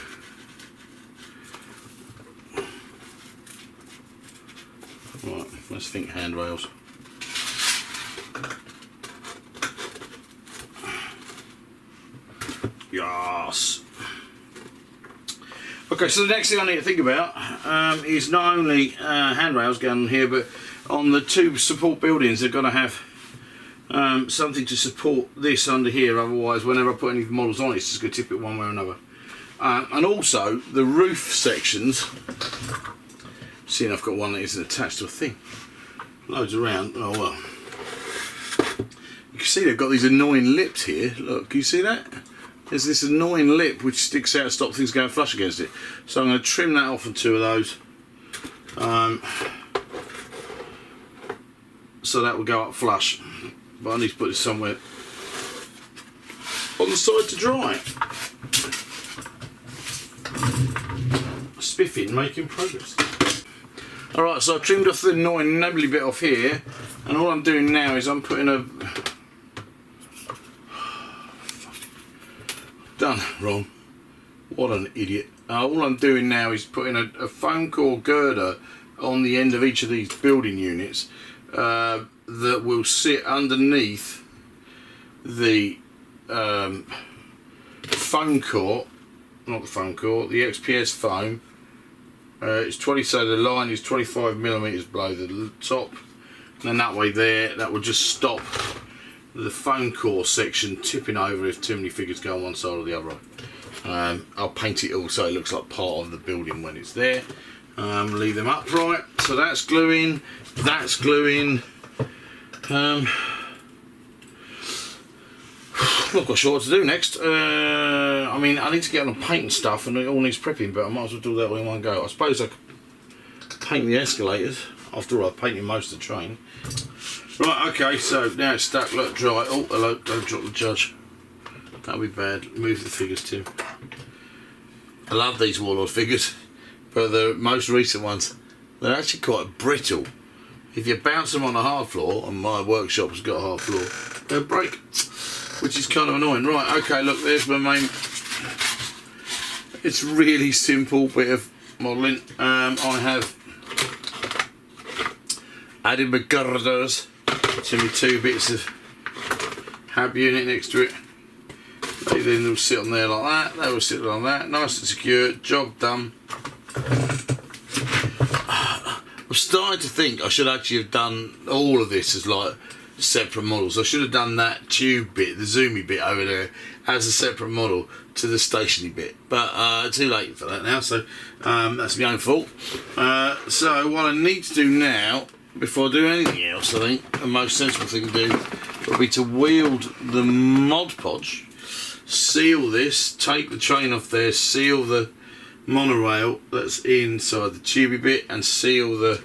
right, let's think handrails. Yes. Okay, so the next thing I need to think about is not only handrails going on here, but on the 2 support buildings they're going to have something to support this under here, otherwise whenever I put any models on it's just going to tip it one way or another. And also the roof sections, seeing I've got one that isn't attached to a thing, loads around. Oh well, you can see they've got these annoying lips here. Look, can you see that? There's this annoying lip which sticks out to stop things going flush against it. So I'm going to trim that off on 2 of those. So that will go up flush. But I need to put this somewhere on the side to dry. Spiffing, making progress. Alright, so I've trimmed off the annoying nubbly bit off here. And all I'm doing now is I'm putting a... Done wrong. What an idiot. All I'm doing now is putting a foam core girder on the end of each of these building units that will sit underneath the foam core, not the foam core, the XPS foam. It's 20, so the line is 25mm below the top, and then that way there, that will just stop the foam core section tipping over if too many figures go on one side or the other. I'll paint it all so it looks like part of the building when it's there. Leave them upright. So that's gluing, that's gluing. I'm not quite sure what to do next. I mean, I need to get on paint and stuff, and it all needs prepping, but I might as well do that in one go. I suppose I could paint the escalators. After all, I've painted most of the train. Right, okay, so now it's stuck, look, dry. Oh, hello, don't drop the judge. That'll be bad. Move the figures too. I love these Warlord figures, but the most recent ones, they're actually quite brittle. If you bounce them on a hard floor, and my workshop has got a hard floor, they'll break. which is kind of annoying. Right, okay, look, there's my main. It's really simple bit of modelling. I have added my girders to my 2 bits of hab unit next to it. They then will sit on there like that, they will sit on that, nice and secure, job done. I'm starting to think I should actually have done all of this as like separate models. I should have done that tube bit, the zoomy bit over there, as a separate model to the stationary bit, but too late for that now, so that's my own fault. So what I need to do now, before I do anything else, I think the most sensible thing to do would be to wield the Mod Podge, seal this, take the train off there, seal the monorail that's inside the tubey bit, and seal the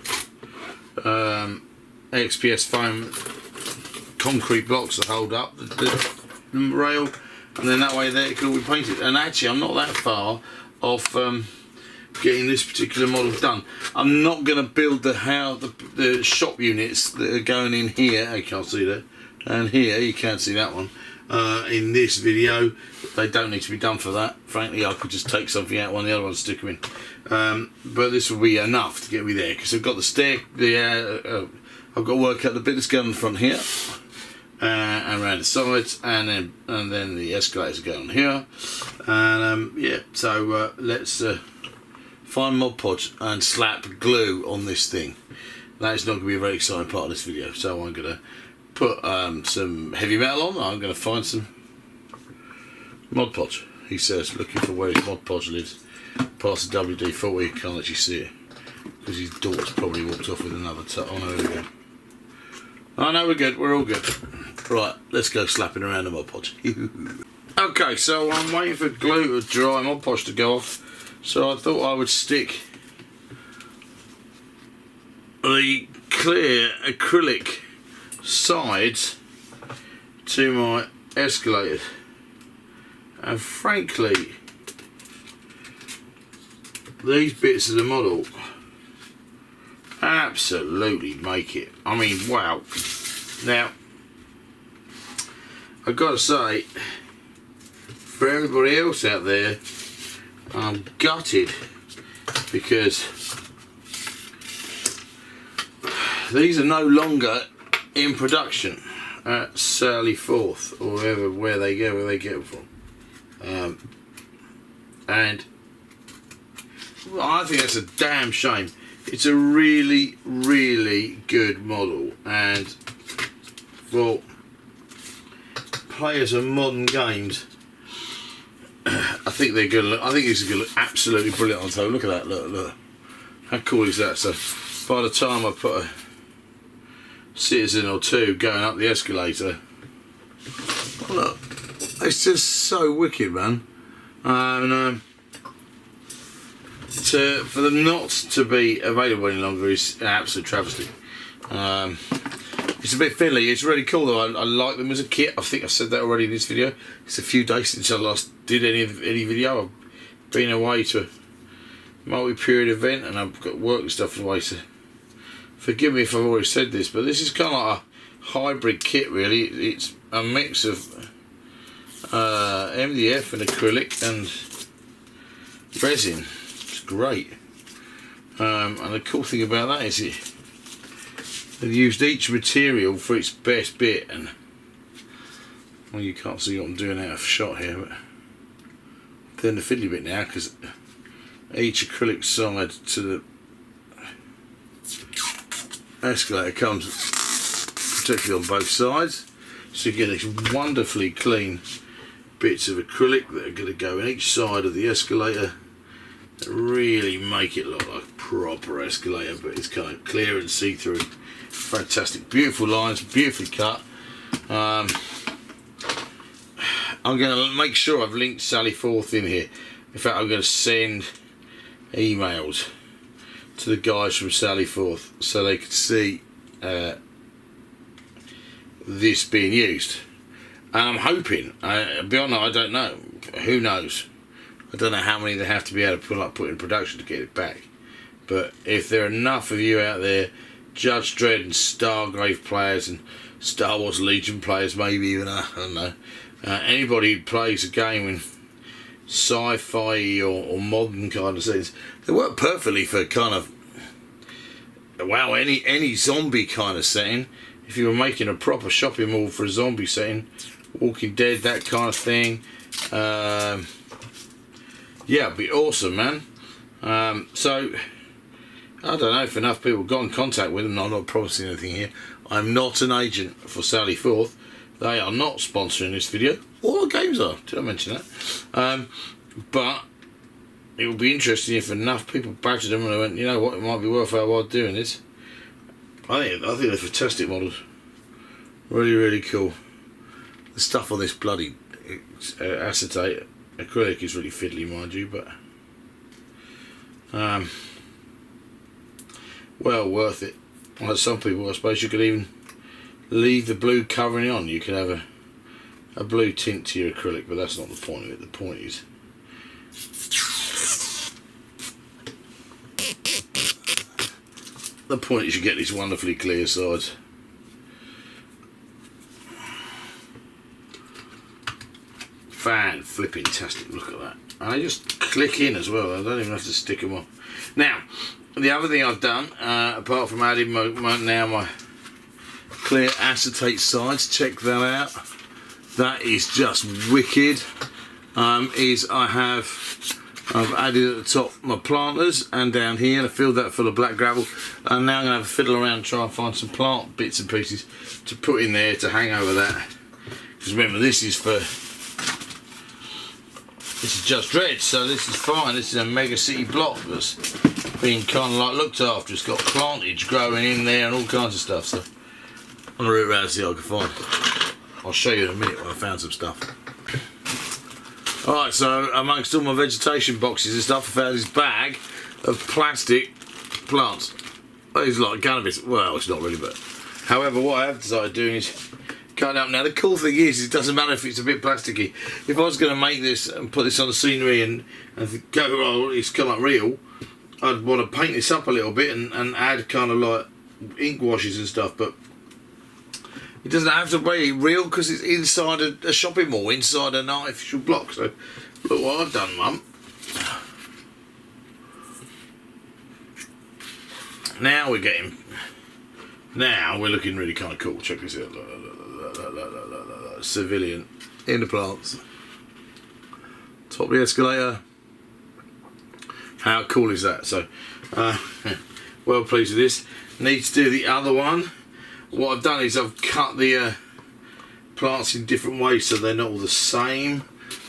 XPS foam concrete blocks that hold up the rail, and then that way there it can all be painted. And actually I'm not that far off getting this particular model done. I'm not going to build the shop units that are going in here, you can't see that, and here you can't see that one, in this video. They don't need to be done for that. Frankly, I could just take something out one of the other ones, stick them in, but this will be enough to get me there, because I've got the I've got to work out the bit that's going in the front here, and around the sides, and then the escalators go on here, and yeah. So let's find Mod Podge and slap glue on this thing. That is not going to be a very exciting part of this video. So I'm going to put some heavy metal on. I'm going to find some Mod Podge. He says, looking for where his Mod Podge lives. Past the WD-40, can't actually see it, because his daughter's probably walked off with another oh no, there we go. Oh no, we're good, we're all good. Right, let's go slapping around the Mod Podge. Okay, so I'm waiting for glue to dry, Mod Podge to go off. So I thought I would stick the clear acrylic sides to my escalator, and frankly these bits of the model absolutely make it. I mean, wow. Now I've got to say, for everybody else out there, I'm gutted, because these are no longer in production at Sally Forth, or where they get them from, and I think that's a damn shame. It's a really, really good model, and for players of modern games, I think they're gonna look. I think this is gonna look absolutely brilliant on the table. Look at that! Look! How cool is that? So, by the time I put a citizen or two going up the escalator, look, it's just so wicked, man. And for them not to be available any longer is an absolute travesty. It's a bit fiddly. It's really cool though. I like them as a kit. I think I said that already in this video. It's a few days since I last did any video. I've been away to a multi-period event, and I've got work and stuff away, so forgive me if I've already said this, but this is kind of like a hybrid kit really. It's a mix of MDF and acrylic and resin. It's great. And the cool thing about that is they've used each material for its best bit, and well, you can't see what I'm doing out of shot here, but then the fiddly bit now, because each acrylic side to the escalator comes protected on both sides, so you get these wonderfully clean bits of acrylic that are going to go in each side of the escalator that really make it look like a proper escalator, but it's kind of clear and see-through. Fantastic, beautiful lines, beautifully cut. I'm going to make sure I've linked Sally Forth in here. In fact, I'm going to send emails to the guys from Sally Forth so they could see this being used. And I'm hoping, beyond that I don't know, who knows. I don't know how many they have to be able to put in production to get it back. But if there are enough of you out there, Judge Dredd and Stargrave players and Star Wars Legion players, maybe even, I don't know. Anybody who plays a game in sci-fi or modern kind of settings, they work perfectly for kind of, wow, any zombie kind of setting. If you were making a proper shopping mall for a zombie setting, Walking Dead, that kind of thing, yeah, it'd be awesome, man. So I don't know if enough people got in contact with them. I'm not promising anything here. I'm not an agent for Sally Forth. They are not sponsoring this video. All the games are. Did I mention that? But it would be interesting if enough people badgered them and they went, you know what, it might be worth our while doing this. I think they're fantastic models. Really, really cool. The stuff on this bloody acetate acrylic is really fiddly, mind you, but well worth it. Like some people, I suppose you could even leave the blue covering on. You could have a blue tint to your acrylic, but that's not the point of it. The point is you get these wonderfully clear sides. Fan flipping tastic, look at that. And they just click in as well, I don't even have to stick them on. Now, the other thing I've done, apart from adding my clear acetate sides, check that out. That is just wicked. I've added at the top my planters, and down here I filled that full of black gravel, and now I'm going to have a fiddle around and try and find some plant bits and pieces to put in there to hang over that. Because remember, this is just Dredd, so this is fine. This is a mega city block that's being kind of like looked after. It's got plantage growing in there and all kinds of stuff. So I'm going to root around and see what I can find. I'll show you in a minute when I found some stuff. Alright, so amongst all my vegetation boxes and stuff, I found this bag of plastic plants. It's like cannabis. Well, it's not really, but however, what I have decided doing is cutting up. Now, the cool thing is, it doesn't matter if it's a bit plasticky. If I was going to make this and put this on the scenery and go, oh, it's come up real, I'd want to paint this up a little bit and add kind of like ink washes and stuff, but it doesn't have to be real because it's inside a shopping mall, inside an artificial block. So look what I've done, Mum. Now we're looking really kind of cool. Check this out. Look, civilian in the plants. Top of the escalator. How cool is that? So, well pleased with this. Need to do the other one. What I've done is I've cut the plants in different ways so they're not all the same.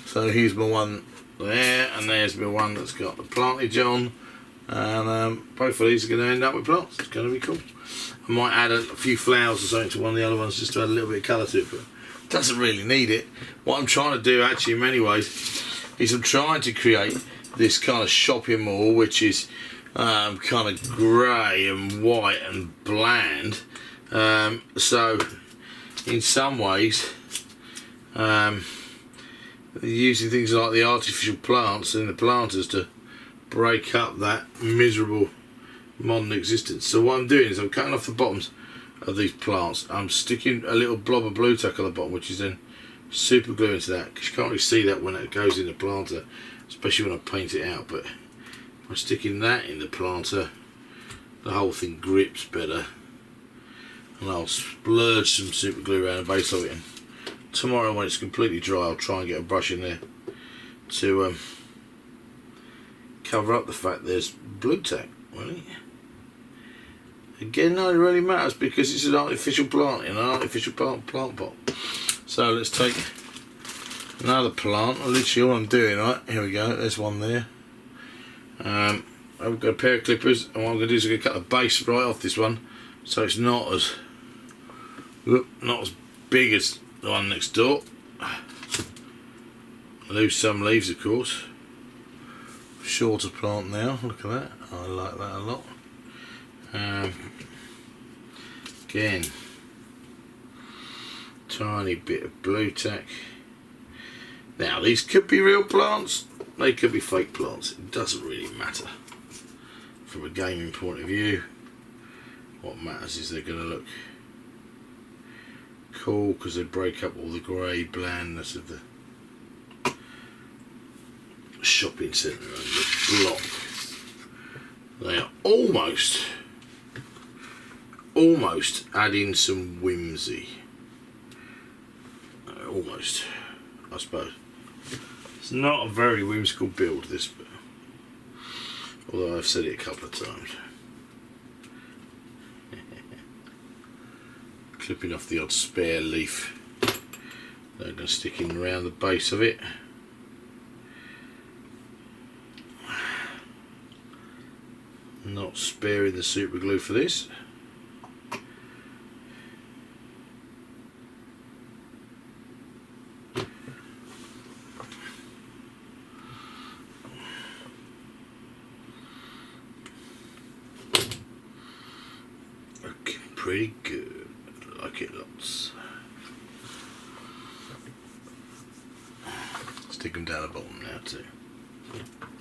So here's my one there, and there's my one that's got the plantage on, and both of these are going to end up with plants. It's going to be cool. I might add a few flowers or something to one of the other ones just to add a little bit of colour to it, but it doesn't really need it. What I'm trying to do actually in many ways is I'm trying to create this kind of shopping mall which is kind of grey and white and bland. So in some ways using things like the artificial plants and the planters to break up that miserable modern existence. So what I'm doing is I'm cutting off the bottoms of these plants. I'm sticking a little blob of blue tack on the bottom, which is then super glue into that, because you can't really see that when it goes in the planter, especially when I paint it out, but by sticking that in the planter the whole thing grips better. And I'll splurge some super glue around the base of it, and tomorrow when it's completely dry I'll try and get a brush in there to cover up the fact there's blue tack. Really? Again, no, it really matters because it's an artificial plant in an artificial plant pot. So let's take another plant. Literally all I'm doing, right, here we go, there's one there. I've got a pair of clippers, and what I'm going to do is I'm going to cut the base right off this one so it's not as big as the one next door. I lose some leaves, of course. Shorter plant now, look at that, I like that a lot. Again, tiny bit of blue tack. Now these could be real plants, they could be fake plants, it doesn't really matter. From a gaming point of view, what matters is they're going to look Cool, because they break up all the grey blandness of the shopping centre and the block. They are almost adding some whimsy. Almost, I suppose. It's not a very whimsical build, this, but although I've said it a couple of times. Clipping off the odd spare leaf. They're going to stick in around the base of it. Not sparing the super glue for this. Looking pretty good. I like it lots. Stick them down the bottom now too.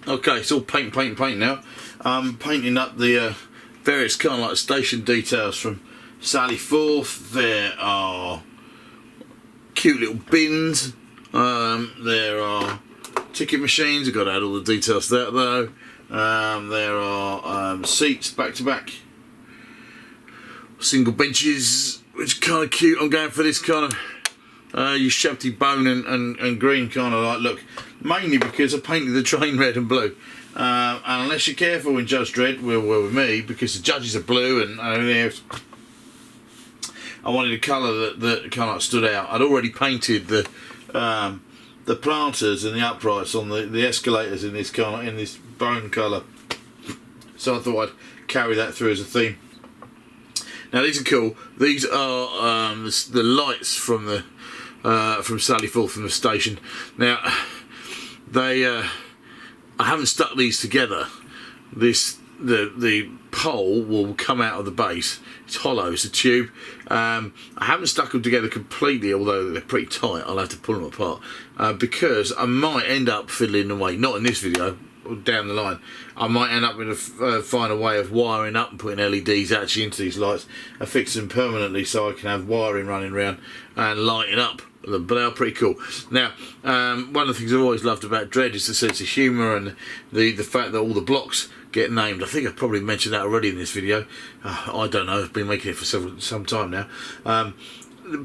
Okay, it's all paint now. I'm painting up the various kind of like station details from Sally Forth. There are cute little bins. There are ticket machines. I've got to add all the details to that though. There are seats back to back. Single benches, which are kind of cute. I'm going for this kind of you shabby bone and green kind of like look, mainly because I painted the train red and blue, and unless you're careful in Judge Dredd, well with me, because the judges are blue and everything else, I wanted a colour that kind of stood out. I'd already painted the planters and the uprights on the escalators in this kind of, in this bone colour, so I thought I'd carry that through as a theme. Now these are cool. These are the lights from the from Sally Forth from the station. Now they I haven't stuck these together. The pole will come out of the base. It's hollow, it's a tube. I haven't stuck them together completely, although they're pretty tight. I'll have to pull them apart because I might end up fiddling them away. Not in this video, down the line. I might end up with find a way of wiring up and putting LEDs actually into these lights and fix them permanently so I can have wiring running around and lighting up. But they are pretty cool. Now, one of the things I've always loved about Dredd is the sense of humour and the fact that all the blocks get named. I think I've probably mentioned that already in this video. I don't know, I've been making it for some time now.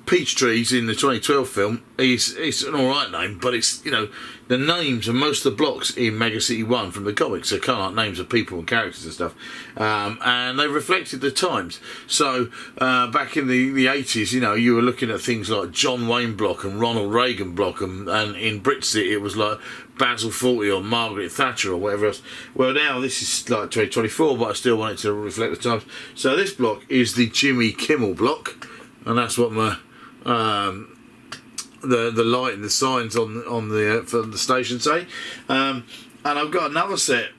Peach Trees in the 2012 film it's an alright name, but it's, you know, the names of most of the blocks in Mega City 1 from the comics are kind of like names of people and characters and stuff, and they reflected the times. So back in the 80s, you know, you were looking at things like John Wayne block and Ronald Reagan block, and in Britsy it was like Basil Fawlty or Margaret Thatcher or whatever else. Well, now this is like 2024, but I still want it to reflect the times. So this block is the Jimmy Kimmel block, and that's what my the light and the signs on the for the station say. And I've got another set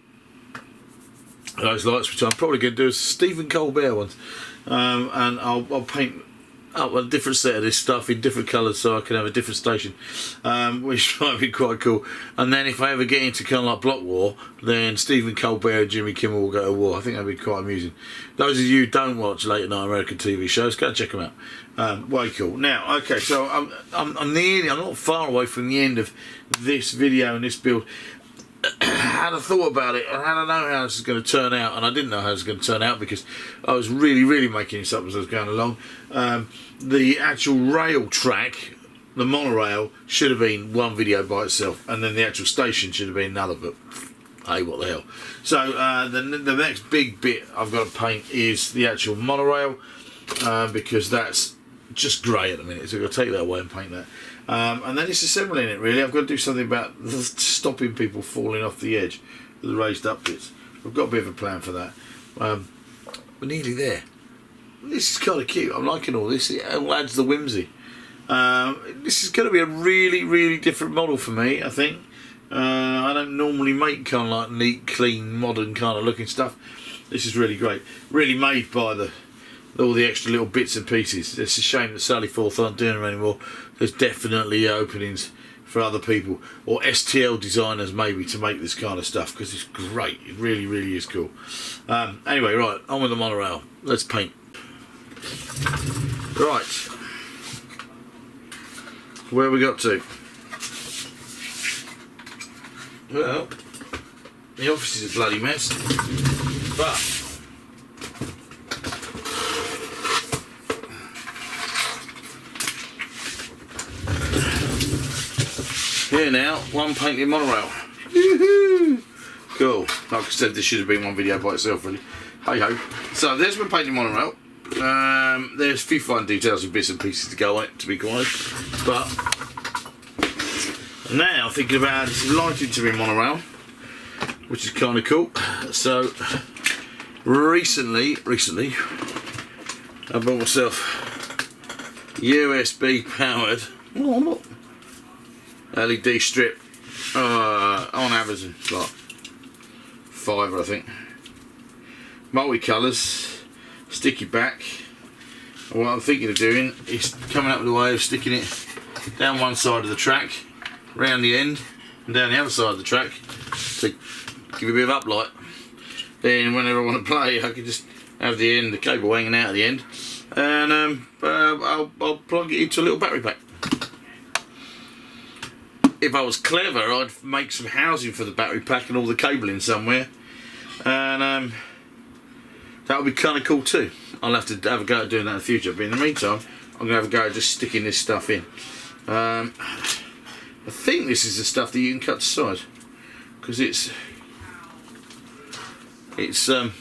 of those lights, which I'm probably going to do as Stephen Colbert ones, and I'll paint up a different set of this stuff in different colours so I can have a different station, which might be quite cool. And then if I ever get into kind of like block war, then Stephen Colbert and Jimmy Kimmel will go to war. I think that'd be quite amusing. Those of you who don't watch late night American TV shows, go and check them out. Way cool. Now, okay, so I'm not far away from the end of this video and this build. I had a thought about it, and I don't know how this is going to turn out, and I didn't know how it was going to turn out because I was really making this up as I was going along. The actual rail track, the monorail, should have been one video by itself, and then the actual station should have been another, but hey, what the hell. So the next big bit I've got to paint is the actual monorail, because that's just grey at the minute, so I've got to take that away and paint that. And then it's assembling it really. I've got to do something about stopping people falling off the edge of the raised up bits. I've got a bit of a plan for that. We're nearly there. This is kind of cute. I'm liking all this. It all adds the whimsy. This is going to be a really different model for me, I think. I don't normally make kind of like neat, clean, modern kind of looking stuff. This is really great. Really made by all the extra little bits and pieces. It's a shame that Sally Forth aren't doing them anymore. There's definitely openings for other people or STL designers maybe to make this kind of stuff, because it's great. It really is cool. Anyway, right, on with the monorail. Let's paint. Right, where we got to? Well, the office is a bloody mess, but here now, one painted monorail. Woohoo! Cool. Like I said, this should have been one video by itself, really. Hey ho. So there's my painted monorail. There's a few fine details and bits and pieces to go on it, to be quite honest. But now thinking about this lighting to be monorail, which is kind of cool. So recently, I bought myself USB powered LED strip on Amazon. It's like £5, I think. Multicolours, sticky back. And what I'm thinking of doing is coming up with a way of sticking it down one side of the track, round the end, and down the other side of the track to give a bit of uplight. Then whenever I want to play, I can just have the cable hanging out at the end, and I'll plug it into a little battery pack. If I was clever, I'd make some housing for the battery pack and all the cabling somewhere, and that would be kind of cool too. I'll have to have a go at doing that in the future, but in the meantime, I'm going to have a go at just sticking this stuff in. I think this is the stuff that you can cut to size, because it's to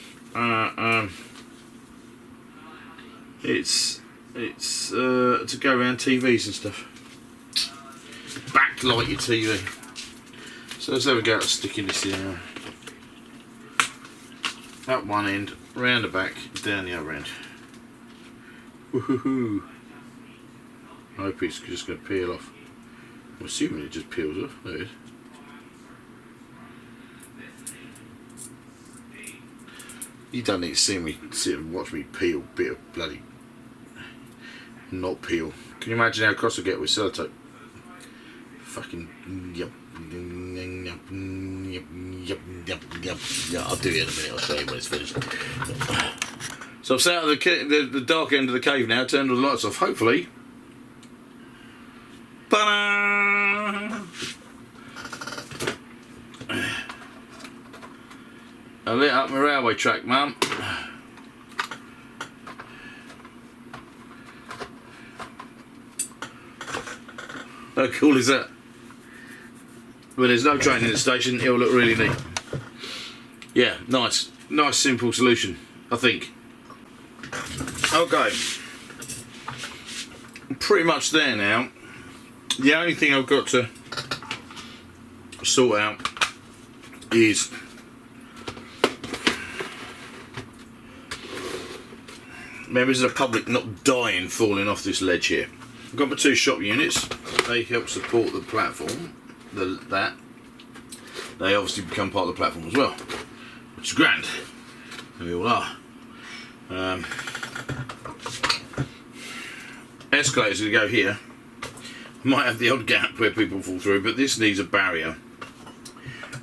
go around TVs and stuff. Backlight your TV. So let's have a go at sticking this in at one end, round the back, down the other end. Woohoo! I hope it's just going to peel off. I'm assuming it just peels off. There it is. You don't need to see me sit and watch me peel a bit of bloody not peel. Can you imagine how cross I get with sellotape? Fucking yep. Yeah, I'll do it in a minute. I'll show you when it's finished. So I've sat at the dark end of the cave now, turned all the lights off. Hopefully, I lit up my railway track, Mum. How cool is that? When there's no train in the station, it'll look really neat. Yeah, nice simple solution, I think. Okay, I'm pretty much there now. The only thing I've got to sort out is members of the public not dying falling off this ledge here. I've got my two shop units. They help support the platform. They obviously become part of the platform as well, which is grand. And we all are. Escalators are going to go here. I might have the odd gap where people fall through, but this needs a barrier.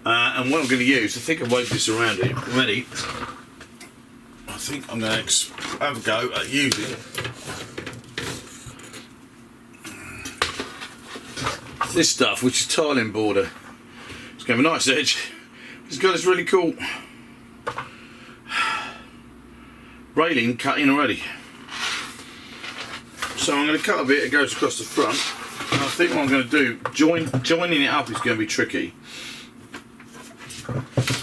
And what I'm going to use, I think I've waved this around it already. I think I'm going to have a go at using this stuff, which is tiling border. It's going to have a nice edge. It's got this really cool railing cut in already. So I'm going to cut a bit, it goes across the front. And I think what I'm going to do, joining it up is going to be tricky.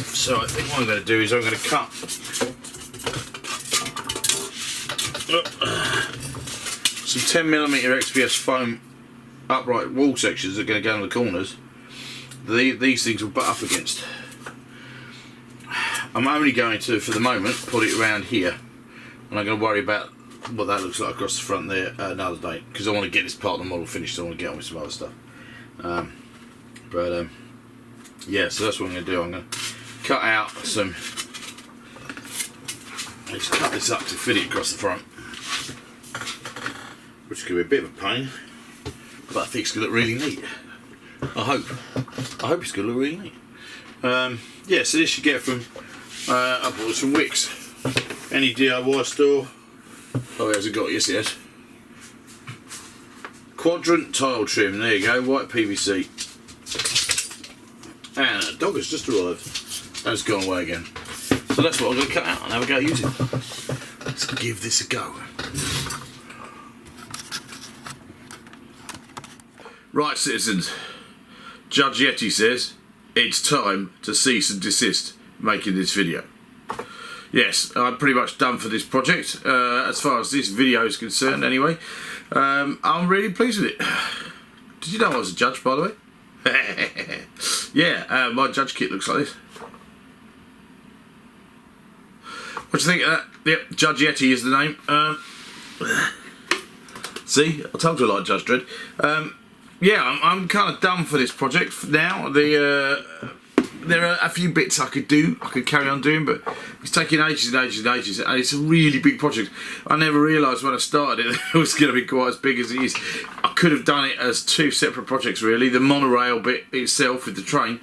So I think what I'm going to do is I'm going to cut some 10mm XPS foam upright wall sections that are going to go in the corners. These things will butt up against. I'm only going to, for the moment, put it around here, and I'm going to worry about what that looks like across the front there another day, because I want to get this part of the model finished. So I want to get on with some other stuff. Yeah, so that's what I'm going to do. I'm going to cut out some. Let's cut this up to fit it across the front, which could be a bit of a pain, but I think it's going to look really neat. I hope it's going to look really neat. Yeah, so this you get from I bought this from Wix. Any DIY store. Oh, it hasn't got it, yes it has. quadrant tile trim. There you go, white PVC. And a dog has just arrived. That's gone away again. So that's what I'm going to cut out and have a go using. Let's give this a go. Right, citizens. Judge Yeti says it's time to cease and desist making this video. Yes, I'm pretty much done for this project, as far as this video is concerned anyway. I'm really pleased with it. Did you know I was a judge, by the way? Yeah, my judge kit looks like this. What do you think of that? Yep, Judge Yeti is the name. See, I told you I like Judge Dredd. Yeah, I'm kind of done for this project now. There are a few bits I could do, I could carry on doing, but it's taking ages and ages and ages, and it's a really big project. I never realised when I started it was going to be quite as big as it is. I could have done it as two separate projects, really. The monorail bit itself with the train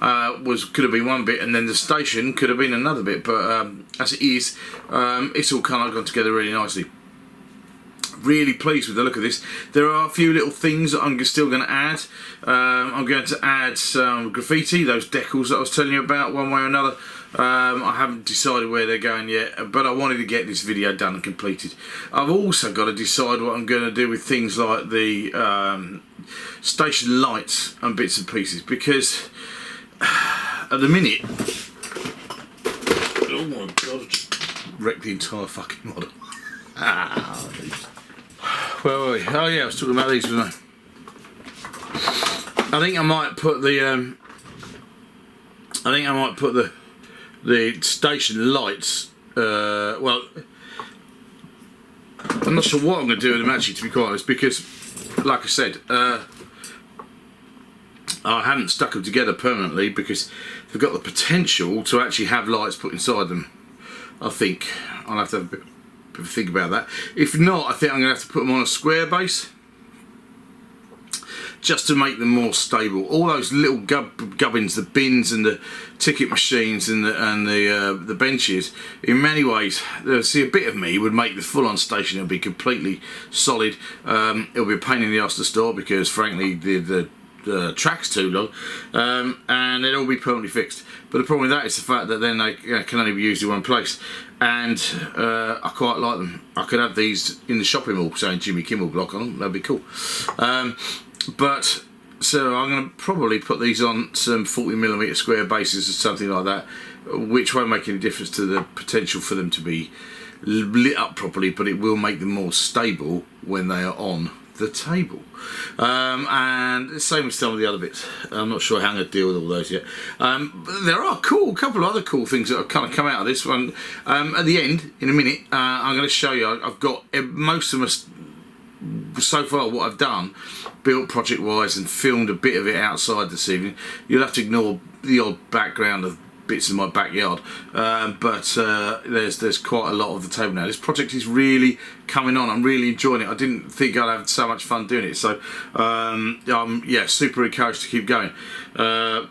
could have been one bit, and then the station could have been another bit, but as it is, it's all kind of gone together really nicely. Really pleased with the look of this. There are a few little things that I'm still going to add. I'm going to add some graffiti, those decals that I was telling you about one way or another. I haven't decided where they're going yet, but I wanted to get this video done and completed. I've also got to decide what I'm going to do with things like the station lights and bits and pieces, because at the minute, oh my god, I've just wrecked the entire fucking model. Where were we? Oh yeah, I was talking about these, wasn't I? I think I might put the the station lights. Well, I'm not sure what I'm going to do with them actually, to be quite honest, because, like I said, I haven't stuck them together permanently because they've got the potential to actually have lights put inside them. I think I'll have to have a bit of a think about that. If not, I think I'm going to have to put them on a square base, just to make them more stable. All those little gubbins, the bins and the ticket machines and the benches, in many ways, see, a bit of me would make the full-on station. It'll be completely solid. It'll be a pain in the arse to store because, frankly, the track's too long, and it'll all be permanently fixed. But the problem with that is the fact that then they can only be used in one place, and I quite like them. I could have these in the shopping mall saying Jimmy Kimmel block on them. That'd be cool. But so I'm going to probably put these on some 40mm square bases or something like that, which won't make any difference to the potential for them to be lit up properly, but it will make them more stable when they are on the table. And the same with some of the other bits. I'm not sure how I'm going to deal with all those yet. But there are a couple of other cool things that have kind of come out of this one. At the end, in a minute, I'm going to show you. I've got most of them. So far what I've done, built project wise, and filmed a bit of it outside this evening. You'll have to ignore the odd background of bits in my backyard, but there's quite a lot of the table now. This project is really coming on. I'm really enjoying it. I didn't think I'd have so much fun doing it, so I'm super encouraged to keep going. The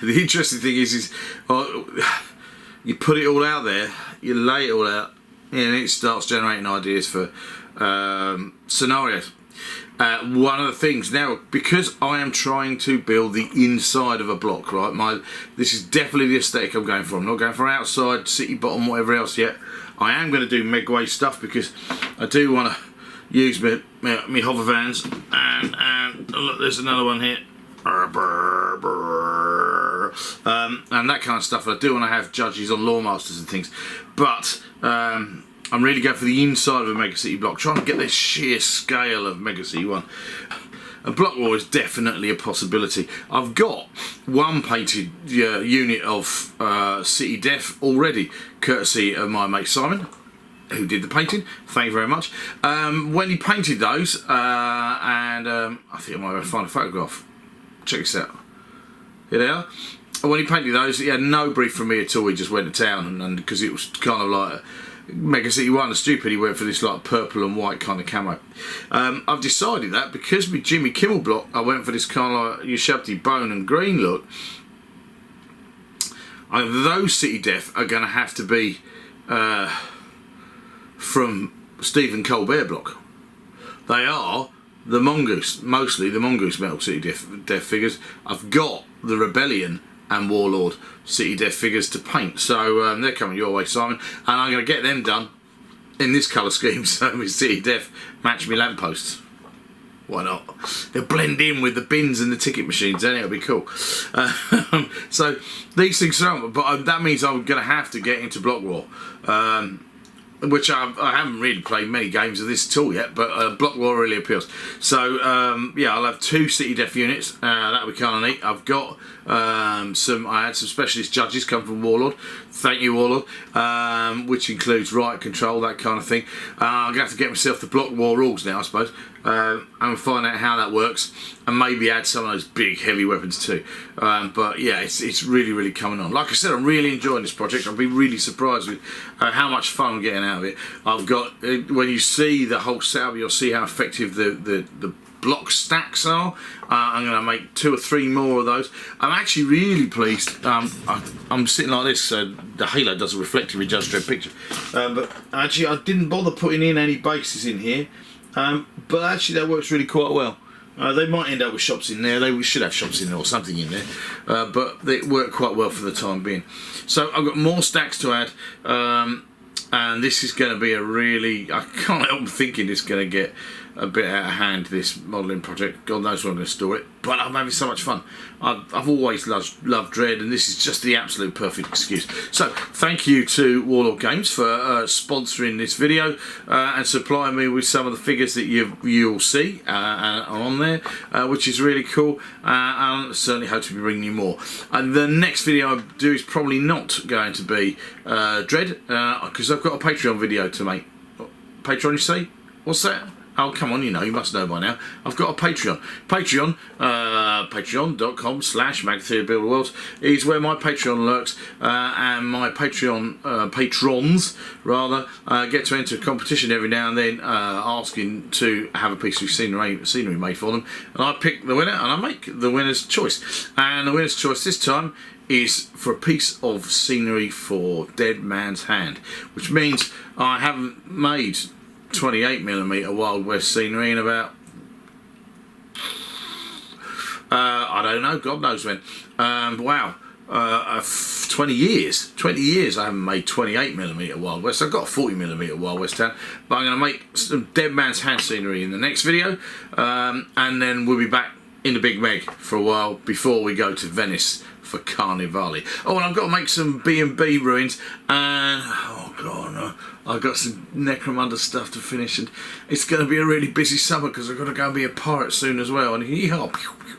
interesting thing is you put it all out there, you lay it all out, and it starts generating ideas for scenarios. One of the things now, because I am trying to build the inside of a block, right? This is definitely the aesthetic I'm going for. I'm not going for outside, city bottom, whatever else yet. I am going to do Megway stuff because I do want to use my hover vans, and look, there's another one here. And that kind of stuff. I do want to have judges on Lawmasters and things, but I'm really going for the inside of a Mega City block, trying to get this sheer scale of Mega City 1. A block wall is definitely a possibility. I've got one painted unit of City Def already, courtesy of my mate Simon, who did the painting. Thank you very much. When he painted those, and I think I might find a photograph. Check this out. Here they are. When he painted those, he had no brief from me at all. He just went to town, and because it was kind of like Mega City 1, stupid, he went for this like purple and white kind of camo. I've decided that because with Jimmy Kimmel block, I went for this kind of like Ushabti bone and green look. Those City Def are going to have to be from Stephen Colbert block. They are the Mongoose, mostly the Mongoose Metal City Death figures. I've got the Rebellion and Warlord City Death figures to paint, so they're coming your way, Simon, and I'm going to get them done in this colour scheme, so with City Death match me lampposts. Why not? They'll blend in with the bins and the ticket machines, then it'll be cool. So these things are, but that means I'm going to have to get into Block War, which I haven't really played many games of this at all yet, but Block War really appeals. So yeah, I'll have 2 City Death units. That'll be kind of neat. I've got I had some specialist judges come from Warlord. Thank you, Warlord, which includes riot control, that kind of thing. I'm going to have to get myself the Block War rules now, I suppose, and find out how that works, and maybe add some of those big heavy weapons too. But yeah, it's really coming on. Like I said, I'm really enjoying this project. I'll be really surprised with how much fun I'm getting out of it. I've got, when you see the whole setup, you'll see how effective the block stacks are. I'm going to make 2 or 3 more of those. I'm actually really pleased. I'm sitting like this, so the halo doesn't reflect in my Judge Dredd picture. But actually, I didn't bother putting in any bases in here. But actually, that works really quite well. They might end up with shops in there. They should have shops in there or something in there. But they work quite well for the time being. So I've got more stacks to add. And this is going to be a really... I can't help thinking it's going to get a bit out of hand, this modelling project. God knows where I'm going to store it. But I'm having so much fun. I've always loved Dredd, and this is just the absolute perfect excuse. So, thank you to Warlord Games for sponsoring this video and supplying me with some of the figures that you'll see on there, which is really cool. I certainly hope to be bringing you more. The next video I do is probably not going to be Dredd, because I've got a Patreon video to make. Patreon, you say? What's that? Oh, come on, you must know by now. I've got a Patreon. Patreon.com/Mag-Lev-Monorail is where my Patreon lurks, and my Patreon patrons, rather, get to enter a competition every now and then, asking to have a piece of scenery made for them. And I pick the winner, and I make the winner's choice. And the winner's choice this time is for a piece of scenery for Dead Man's Hand, which means I haven't made 28mm Wild West scenery in about I don't know, God knows when. Wow, 20 years I haven't made 28mm Wild West. I've got a 40mm Wild West down, but I'm going to make some Dead Man's Hand scenery in the next video, and then we'll be back in the Big Meg for a while before we go to Venice for Carnivale. Oh, and I've got to make some B&B ruins, and oh god, no, I've got some Necromunda stuff to finish, and it's going to be a really busy summer because I've got to go and be a pirate soon as well. And yee-haw,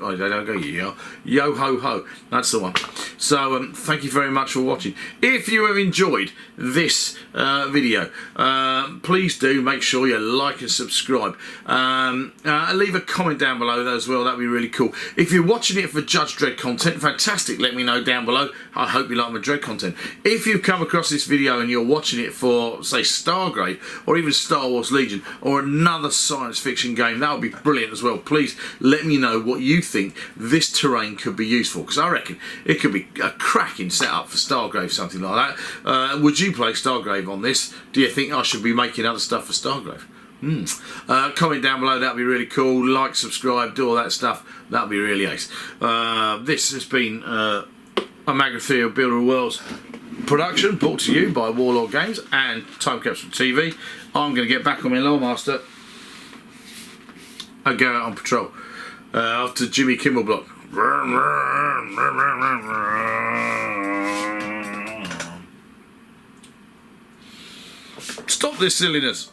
I don't go yee-haw, yo ho ho, that's the one. So thank you very much for watching. If you have enjoyed this video, please do make sure you like and subscribe. Leave a comment down below as well, that'd be really cool. If you're watching it for Judge Dredd content, fantastic, let me know down below. I hope you like my Dredd content. If you've come across this video and you're watching it for, say, Stargrave or even Star Wars Legion or another science fiction game, that would be brilliant as well. Please let me know what you think this terrain could be used for, because I reckon it could be a cracking setup for Stargrave, something like that. Would you play Stargrave on this? Do you think I should be making other stuff for Stargrave? Comment down below, that'd be really cool. Like, subscribe, do all that stuff, that'd be really ace. This has been a Mag-Lev-Monorail Builder of Worlds production, brought to you by Warlord Games and Time Capsule TV. I'm going to get back on my Lawmaster and go out on patrol after Jimmy Kimmel block. Stop this silliness.